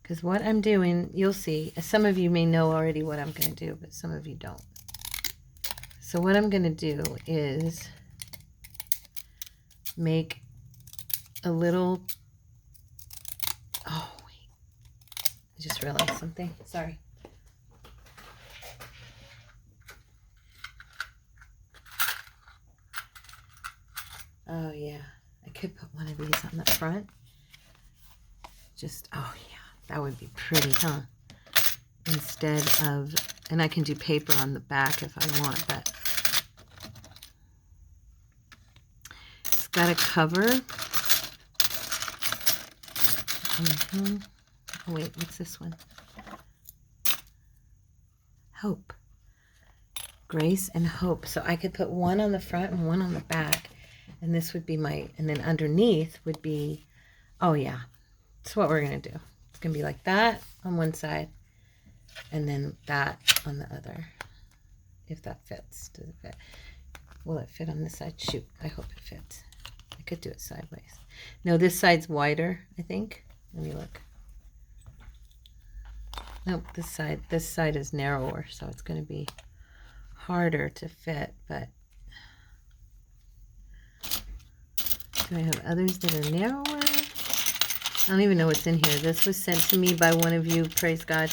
because what I'm doing, you'll see, some of you may know already what I'm going to do, but some of you don't. So what I'm going to do is make a little, oh wait, I just realized something, sorry. Oh yeah, I could put one of these on the front. Just, oh yeah, that would be pretty, huh? Instead of, and I can do paper on the back if I want, but it's got a cover. Oh, wait, what's this one? Hope. Grace and Hope. So I could put one on the front and one on the back. And this would be my, and then underneath would be, oh yeah, that's what we're going to do. It's going to be like that on one side and then that on the other. If that fits. Does it fit? Will it fit on this side? Shoot, I hope it fits. I could do it sideways. No, this side's wider, I think. Let me look. Nope, this side is narrower, so it's going to be harder to fit, but do I have others that are narrower? I don't even know what's in here. This was sent to me by one of you, praise God,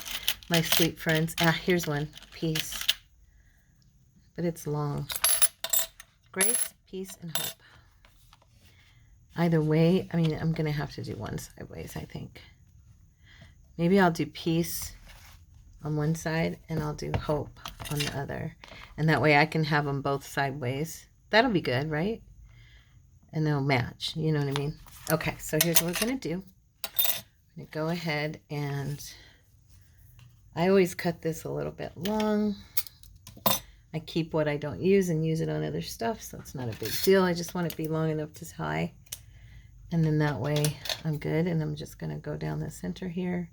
my sweet friends. Ah, here's one piece, but it's long. Grace, peace, and hope. Either way, I mean, I'm going to have to do one sideways, I think. Maybe I'll do peace on one side and I'll do hope on the other. And that way I can have them both sideways. That'll be good, right? And they'll match, you know what I mean? Okay, so here's what we're going to do. I'm going to go ahead and I always cut this a little bit long. I keep what I don't use and use it on other stuff, so it's not a big deal. I just want it to be long enough to tie. And then that way I'm good. And I'm just going to go down the center here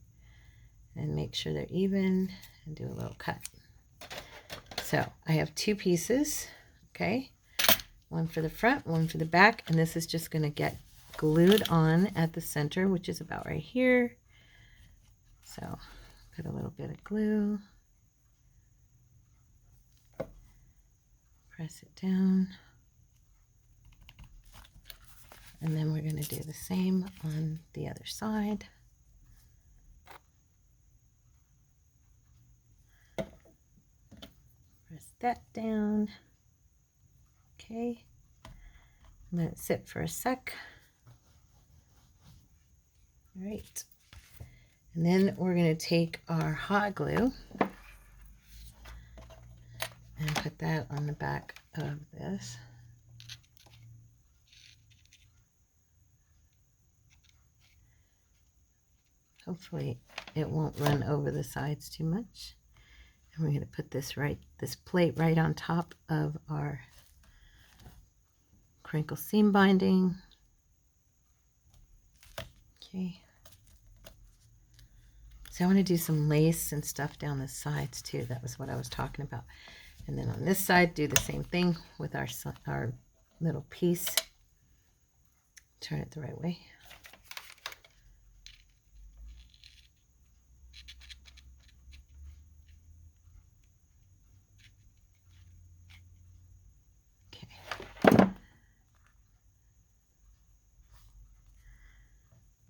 and make sure they're even and do a little cut. So I have two pieces, okay? One for the front, one for the back, and this is just going to get glued on at the center, which is about right here. So put a little bit of glue. Press it down. And then we're going to do the same on the other side. Press that down. Okay. Let it sit for a sec. All right. And then we're going to take our hot glue and put that on the back of this. Hopefully it won't run over the sides too much. And we're going to put this plate right on top of our crinkle seam binding. Okay. So I want to do some lace and stuff down the sides too. That was what I was talking about. And then on this side, do the same thing with our little piece. Turn it the right way.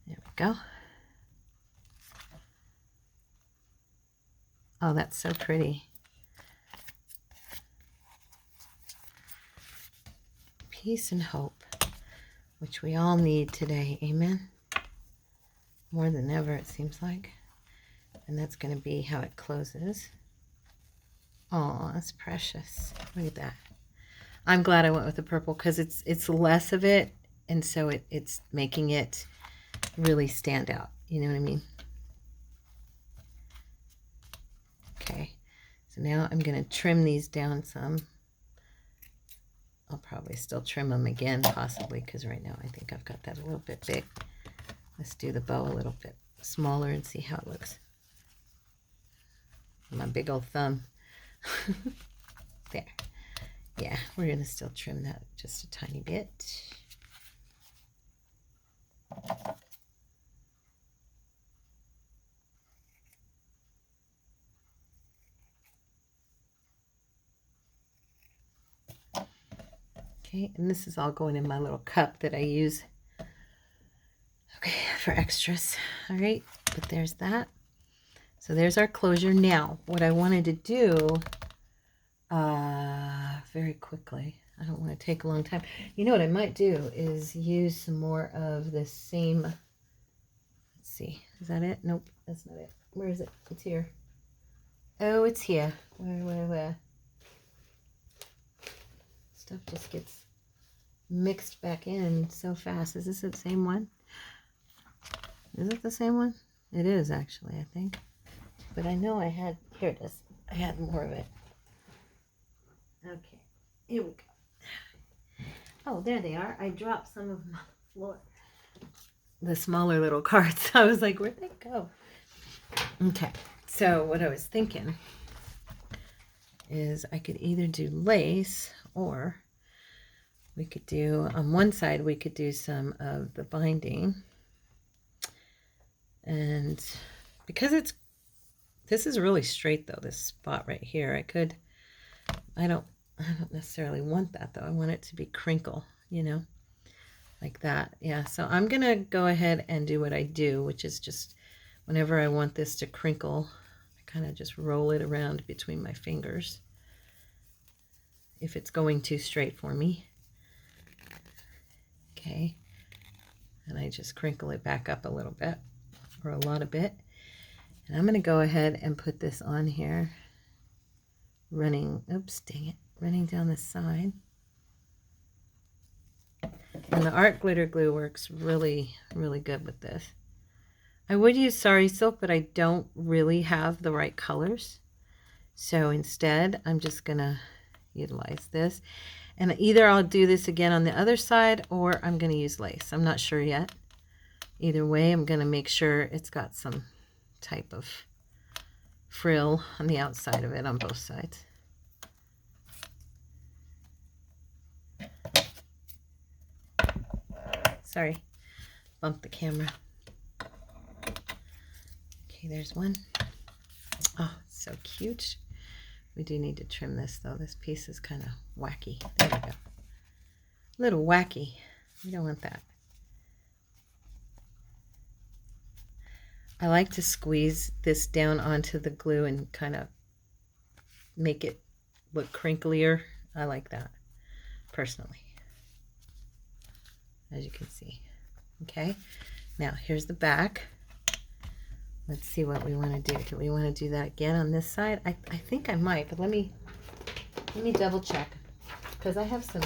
There we go. Oh, that's so pretty. Peace and hope. which we all need today. Amen. More than ever, it seems like. And that's going to be how it closes. Oh, that's precious. Look at that. I'm glad I went with the purple because it's less of it, and so it's making it really stand out. You know what I mean? Okay, so now I'm going to trim these down some. I'll probably still trim them again, possibly, because right now I think I've got that a little bit big. Let's do the bow a little bit smaller and see how it looks. My big old thumb. There. Yeah, we're going to still trim that just a tiny bit. Okay, and this is all going in my little cup that I use, okay, for extras. All right, but there's that. So there's our closure. Now, what I wanted to do very quickly, I don't want to take a long time. You know what I might do is use some more of the same, let's see, is that it? Nope, that's not it. Where is it? It's here. Oh, it's here. Where? Stuff just gets mixed back in so fast. Is this the same one? Is it the same one? It is, actually, I think. But I know I had, here it is. I had more of it. Okay, here we go. Oh, there they are. I dropped some of my floor. The smaller little cards. I was like, where'd they go? Okay, so what I was thinking is I could either do lace, or we could do, on one side, we could do some of the binding. And because this is really straight though, this spot right here, I don't necessarily want that though. I want it to be crinkle, you know, like that. Yeah, so I'm going to go ahead and do what I do, which is just whenever I want this to crinkle, I kind of just roll it around between my fingers if it's going too straight for me. Okay, and I just crinkle it back up a little bit, or a lot of bit. And I'm going to go ahead and put this on here, running, oops, dang it, running down the side. And the art glitter glue works really, really good with this. I would use sari silk, but I don't really have the right colors. So instead, I'm just going to utilize this. And either I'll do this again on the other side, or I'm going to use lace. I'm not sure yet. Either way, I'm going to make sure it's got some type of frill on the outside of it on both sides. Sorry, bumped the camera. Okay, there's one. Oh, it's so cute. We do need to trim this though. This piece is kind of wacky. There we go. A little wacky. We don't want that. I like to squeeze this down onto the glue and kind of make it look crinklier. I like that personally, as you can see. Okay, now here's the back. Let's see what we want to do. Do we want to do that again on this side? I think I might, but let me double check, because I have some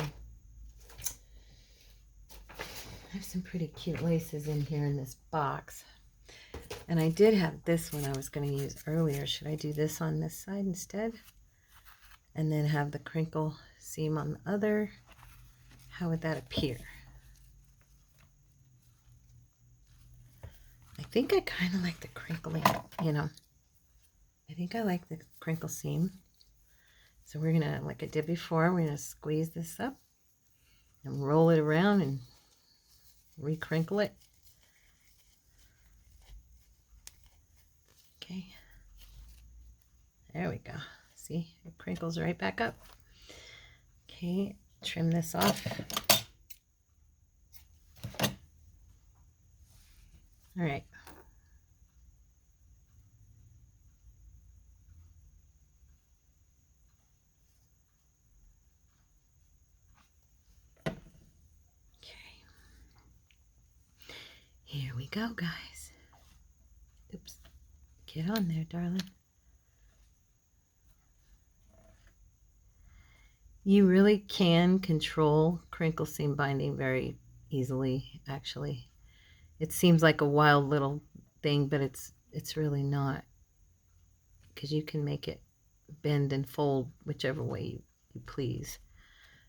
pretty cute laces in here in this box. And I did have this one I was going to use earlier. Should I do this on this side instead? And then have the crinkle seam on the other? How would that appear? I think I kind of like the crinkling, you know. I think I like the crinkle seam. So we're going to, like I did before, we're going to squeeze this up and roll it around and re-crinkle it. Okay, there we go. See, it crinkles right back up. Okay, trim this off. All right. Okay. Here we go, guys. Oops. Get on there, darling. You really can control crinkle seam binding very easily, actually. It seems like a wild little thing, but it's really not, because you can make it bend and fold whichever way you please.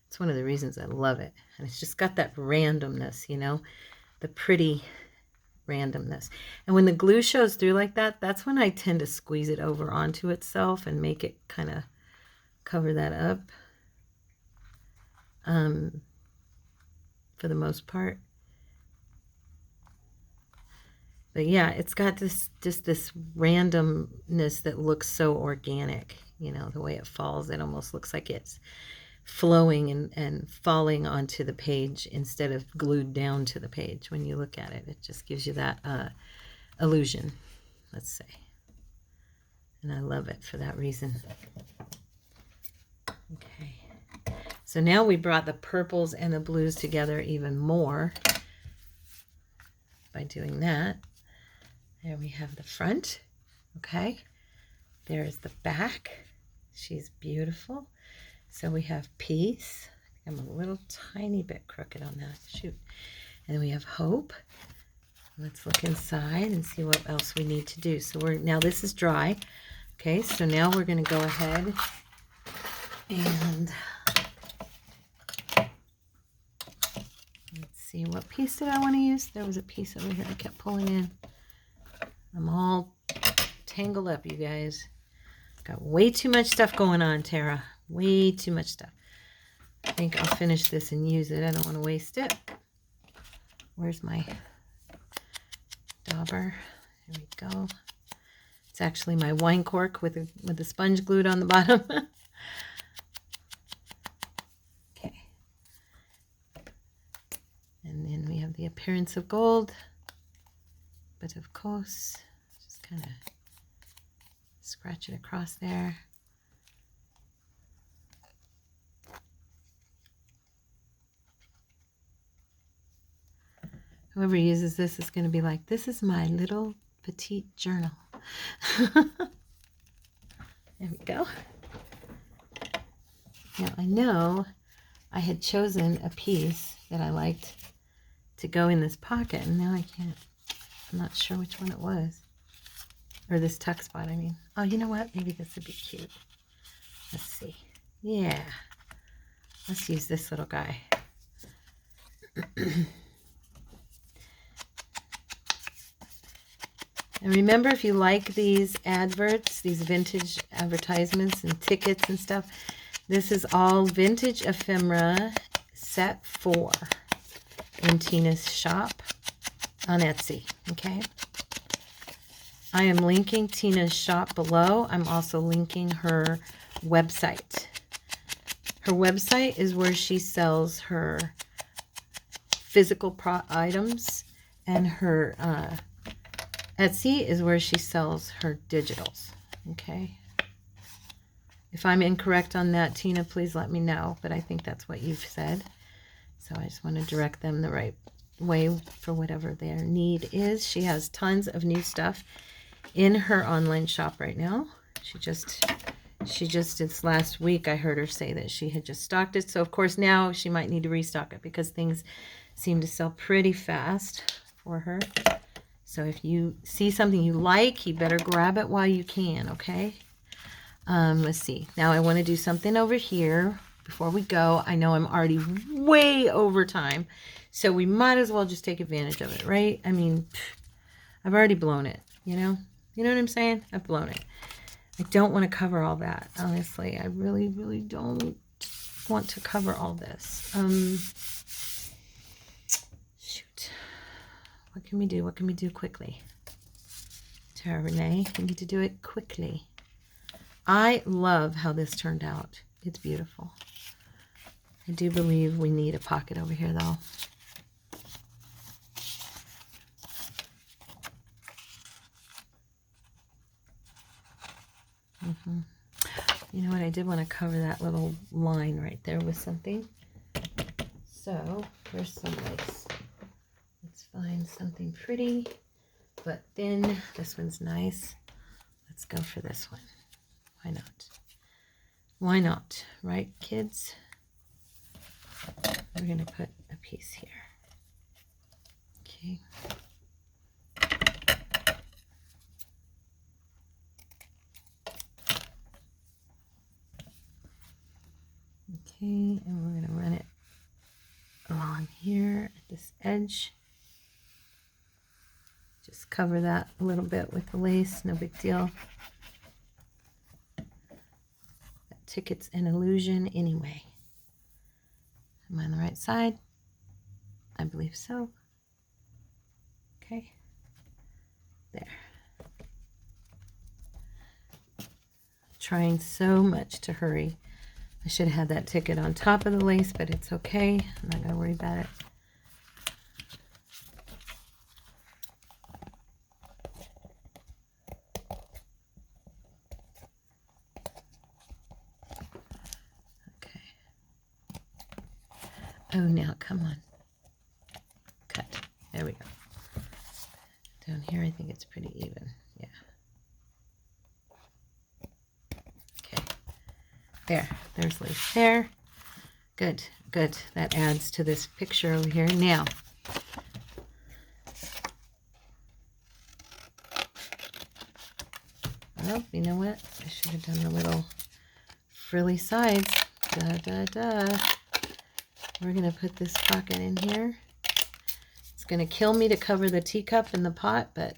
It's one of the reasons I love it. And it's just got that randomness, you know, the pretty randomness. And when the glue shows through like that, that's when I tend to squeeze it over onto itself and make it kind of cover that up. For the most part. But yeah, it's got this randomness that looks so organic. You know, the way it falls, it almost looks like it's flowing and falling onto the page instead of glued down to the page. When you look at it, it just gives you that illusion, let's say. And I love it for that reason. Okay. So now we brought the purples and the blues together even more by doing that. There we have the front. Okay. There is the back. She's beautiful. So we have peace. I'm a little tiny bit crooked on that. Shoot. And then we have hope. Let's look inside and see what else we need to do. So now this is dry. Okay, so now we're going to go ahead and let's see, what piece did I want to use? There was a piece over here I kept pulling in. I'm all tangled up, you guys. Got way too much stuff going on, Tara. Way too much stuff. I think I'll finish this and use it. I don't want to waste it. Where's my dauber? There we go. It's actually my wine cork with the sponge glued on the bottom. Okay. And then we have the appearance of gold. But of course, just kind of scratch it across there. Whoever uses this is going to be like, this is my little petite journal. There we go. Now I know I had chosen a piece that I liked to go in this pocket, and now I can't. I'm not sure which one it was. Or this tuck spot, I mean. Oh, you know what? Maybe this would be cute. Let's see. Yeah. Let's use this little guy. And remember, if you like these adverts, these vintage advertisements and tickets and stuff, this is all vintage ephemera set 4 in Tina's shop on Etsy, okay? I am linking Tina's shop below. I'm also linking her website. Her website is where she sells her physical items, and her Etsy is where she sells her digitals, okay? If I'm incorrect on that, Tina, please let me know, but I think that's what you've said. So I just want to direct them the right way for whatever their need is. She has tons of new stuff in her online shop right now. She just this last week I heard her say that she had just stocked it. So of course now she might need to restock it because things seem to sell pretty fast for her. So if you see something you like, you better grab it while you can, okay? Let's see. Now I want to do something over here before we go. I know I'm already way over time, so we might as well just take advantage of it, right? I mean, I've already blown it, you know? You know what I'm saying? I've blown it. I don't want to cover all that, honestly. I really, really don't want to cover all this. Shoot. What can we do? What can we do quickly? Tara Renee, we need to do it quickly. I love how this turned out. It's beautiful. I do believe we need a pocket over here, though. You know what? I did want to cover that little line right there with something. So, where's some lace? Let's find something pretty but thin. This one's nice. Let's go for this one. Why not? Why not? Right, kids? We're going to put a piece here. Okay. Okay, and we're going to run it along here at this edge. Just cover that a little bit with the lace, no big deal. That ticket's an illusion anyway. Am I on the right side? I believe so. Okay, there. Trying so much to hurry. I should have had that ticket on top of the lace, but it's okay. I'm not going to worry about it. Okay. Oh, now, come on. Cut. There we go. Down here, I think it's pretty even. Yeah. Okay. There. There's lace there. Good. Good. That adds to this picture over here. Now, well, you know what? I should have done the little frilly sides. Da, da, da. We're going to put this pocket in here. It's going to kill me to cover the teacup in the pot, but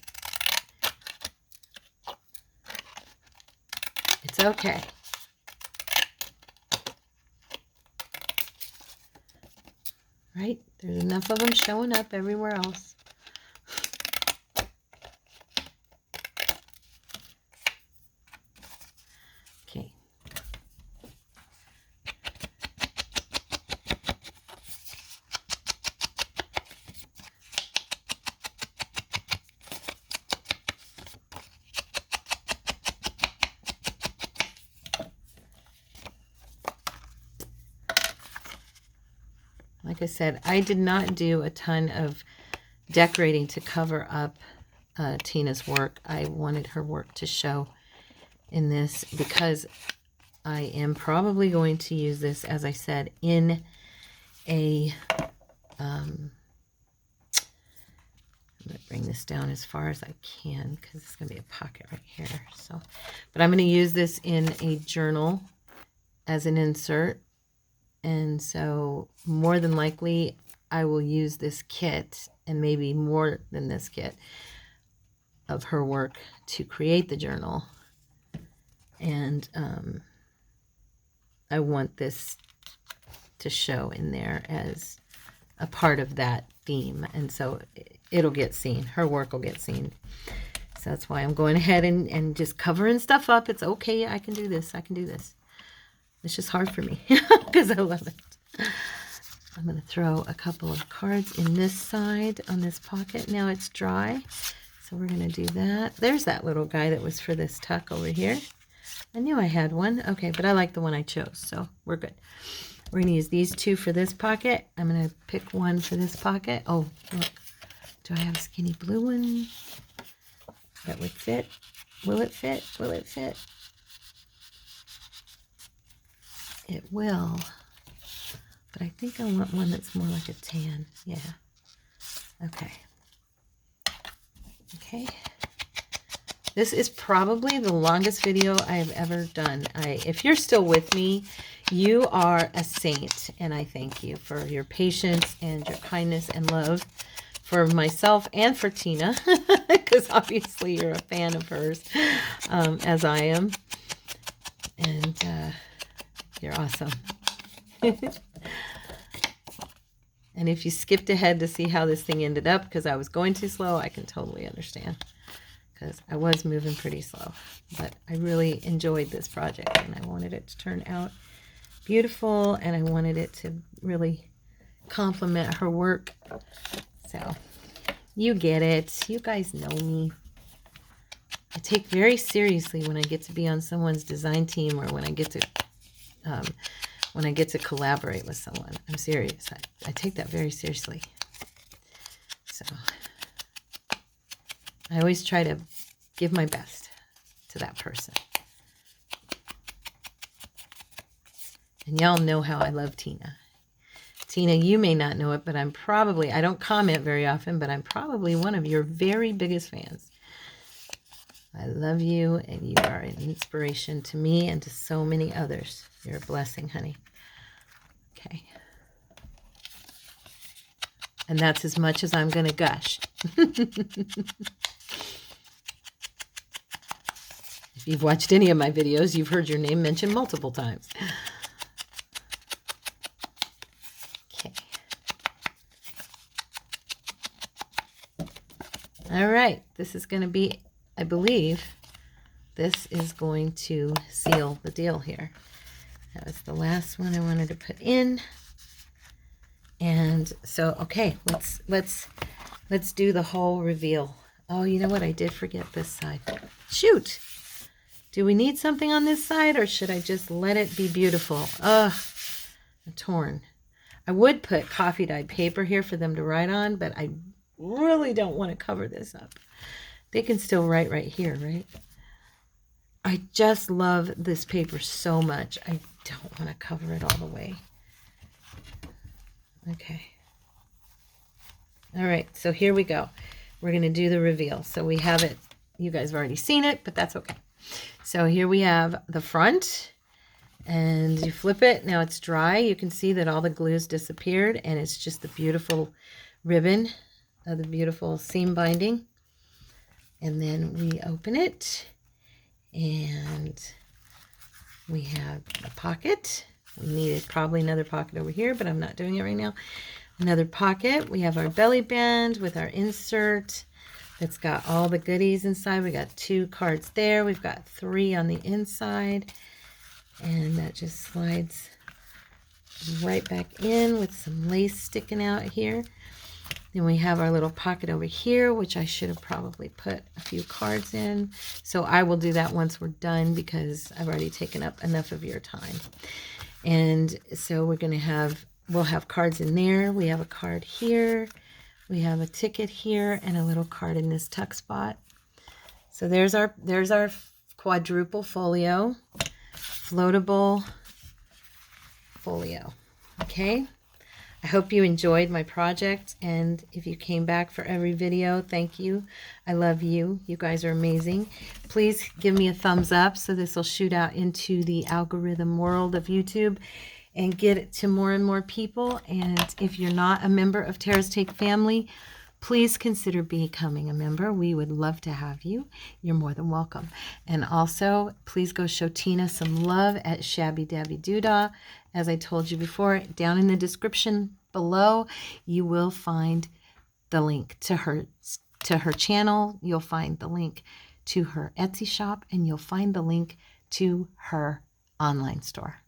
it's okay. Right? There's enough of them showing up everywhere else. Okay. Like I said, I did not do a ton of decorating to cover up Tina's work. I wanted her work to show in this because I am probably going to use this, as I said, in a I'm going to bring this down as far as I can because it's going to be a pocket right here. So, but I'm going to use this in a journal as an insert. And so more than likely I will use this kit, and maybe more than this kit, of her work to create the journal. And I want this to show in there as a part of that theme. And so it'll get seen. Her work will get seen. So that's why I'm going ahead and just covering stuff up. It's okay. I can do this. I can do this. It's just hard for me because I love it. I'm going to throw a couple of cards in this side on this pocket. Now it's dry, so we're going to do that. There's that little guy that was for this tuck over here. I knew I had one. Okay, but I like the one I chose, so we're good. We're going to use these two for this pocket. I'm going to pick one for this pocket. Oh, look. Do I have a skinny blue one that would fit? Will it fit? Will it fit? It will, but I think I want one that's more like a tan. Yeah. Okay. Okay. This is probably the longest video I've ever done. If you're still with me, you are a saint, and I thank you for your patience and your kindness and love for myself and for Tina, because obviously you're a fan of hers, as I am. And you're awesome. And if you skipped ahead to see how this thing ended up because I was going too slow, I can totally understand, because I was moving pretty slow. But I really enjoyed this project, and I wanted it to turn out beautiful, and I wanted it to really complement her work. So you get it. You guys know me. I take very seriously when I get to be on someone's design team, or when I get to collaborate with someone. I'm serious. I take that very seriously. So I always try to give my best to that person. And y'all know how I love Tina. Tina, you may not know it, but I don't comment very often, but I'm probably one of your very biggest fans. I love you, and you are an inspiration to me and to so many others. You're a blessing, honey. Okay. And that's as much as I'm going to gush. If you've watched any of my videos, you've heard your name mentioned multiple times. Okay. All right. This is going to be, I believe, this is going to seal the deal here. That was the last one I wanted to put in. And so, okay, let's do the whole reveal. Oh, you know what? I did forget this side. Shoot. Do we need something on this side, or should I just let it be beautiful? Ugh, I'm torn. I would put coffee dyed paper here for them to write on, but I really don't want to cover this up. They can still write right here, right? I just love this paper so much. I don't want to cover it all the way. Okay. All right, so here we go. We're going to do the reveal. So we have it. You guys have already seen it, but that's okay. So here we have the front, and you flip it. Now it's dry. You can see that all the glue's disappeared, and it's just the beautiful ribbon of the beautiful seam binding. And then we open it, and we have a pocket. We needed probably another pocket over here, but I'm not doing it right now. Another pocket. We have our belly band with our insert. It's got all the goodies inside. We got 2 cards there. We've got 3 on the inside. And that just slides right back in with some lace sticking out here. Then we have our little pocket over here, which I should have probably put a few cards in. So I will do that once we're done because I've already taken up enough of your time. And so we'll have cards in there. We have a card here. We have a ticket here and a little card in this tuck spot. So there's our quadruple folio, floatable folio. Okay. I hope you enjoyed my project, and if you came back for every video, thank you. I love you. You guys are amazing. Please give me a thumbs up so this will shoot out into the algorithm world of YouTube and get it to more and more people. And if you're not a member of Tara's Take family, please consider becoming a member. We would love to have you. You're more than welcome. And also, please go show Tina some love at ShabbyDabbyDooDah. As I told you before, down in the description below, you will find the link to her channel. You'll find the link to her Etsy shop, and you'll find the link to her online store.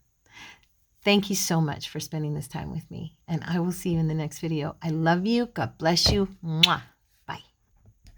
Thank you so much for spending this time with me, and I will see you in the next video. I love you. God bless you. Mwah.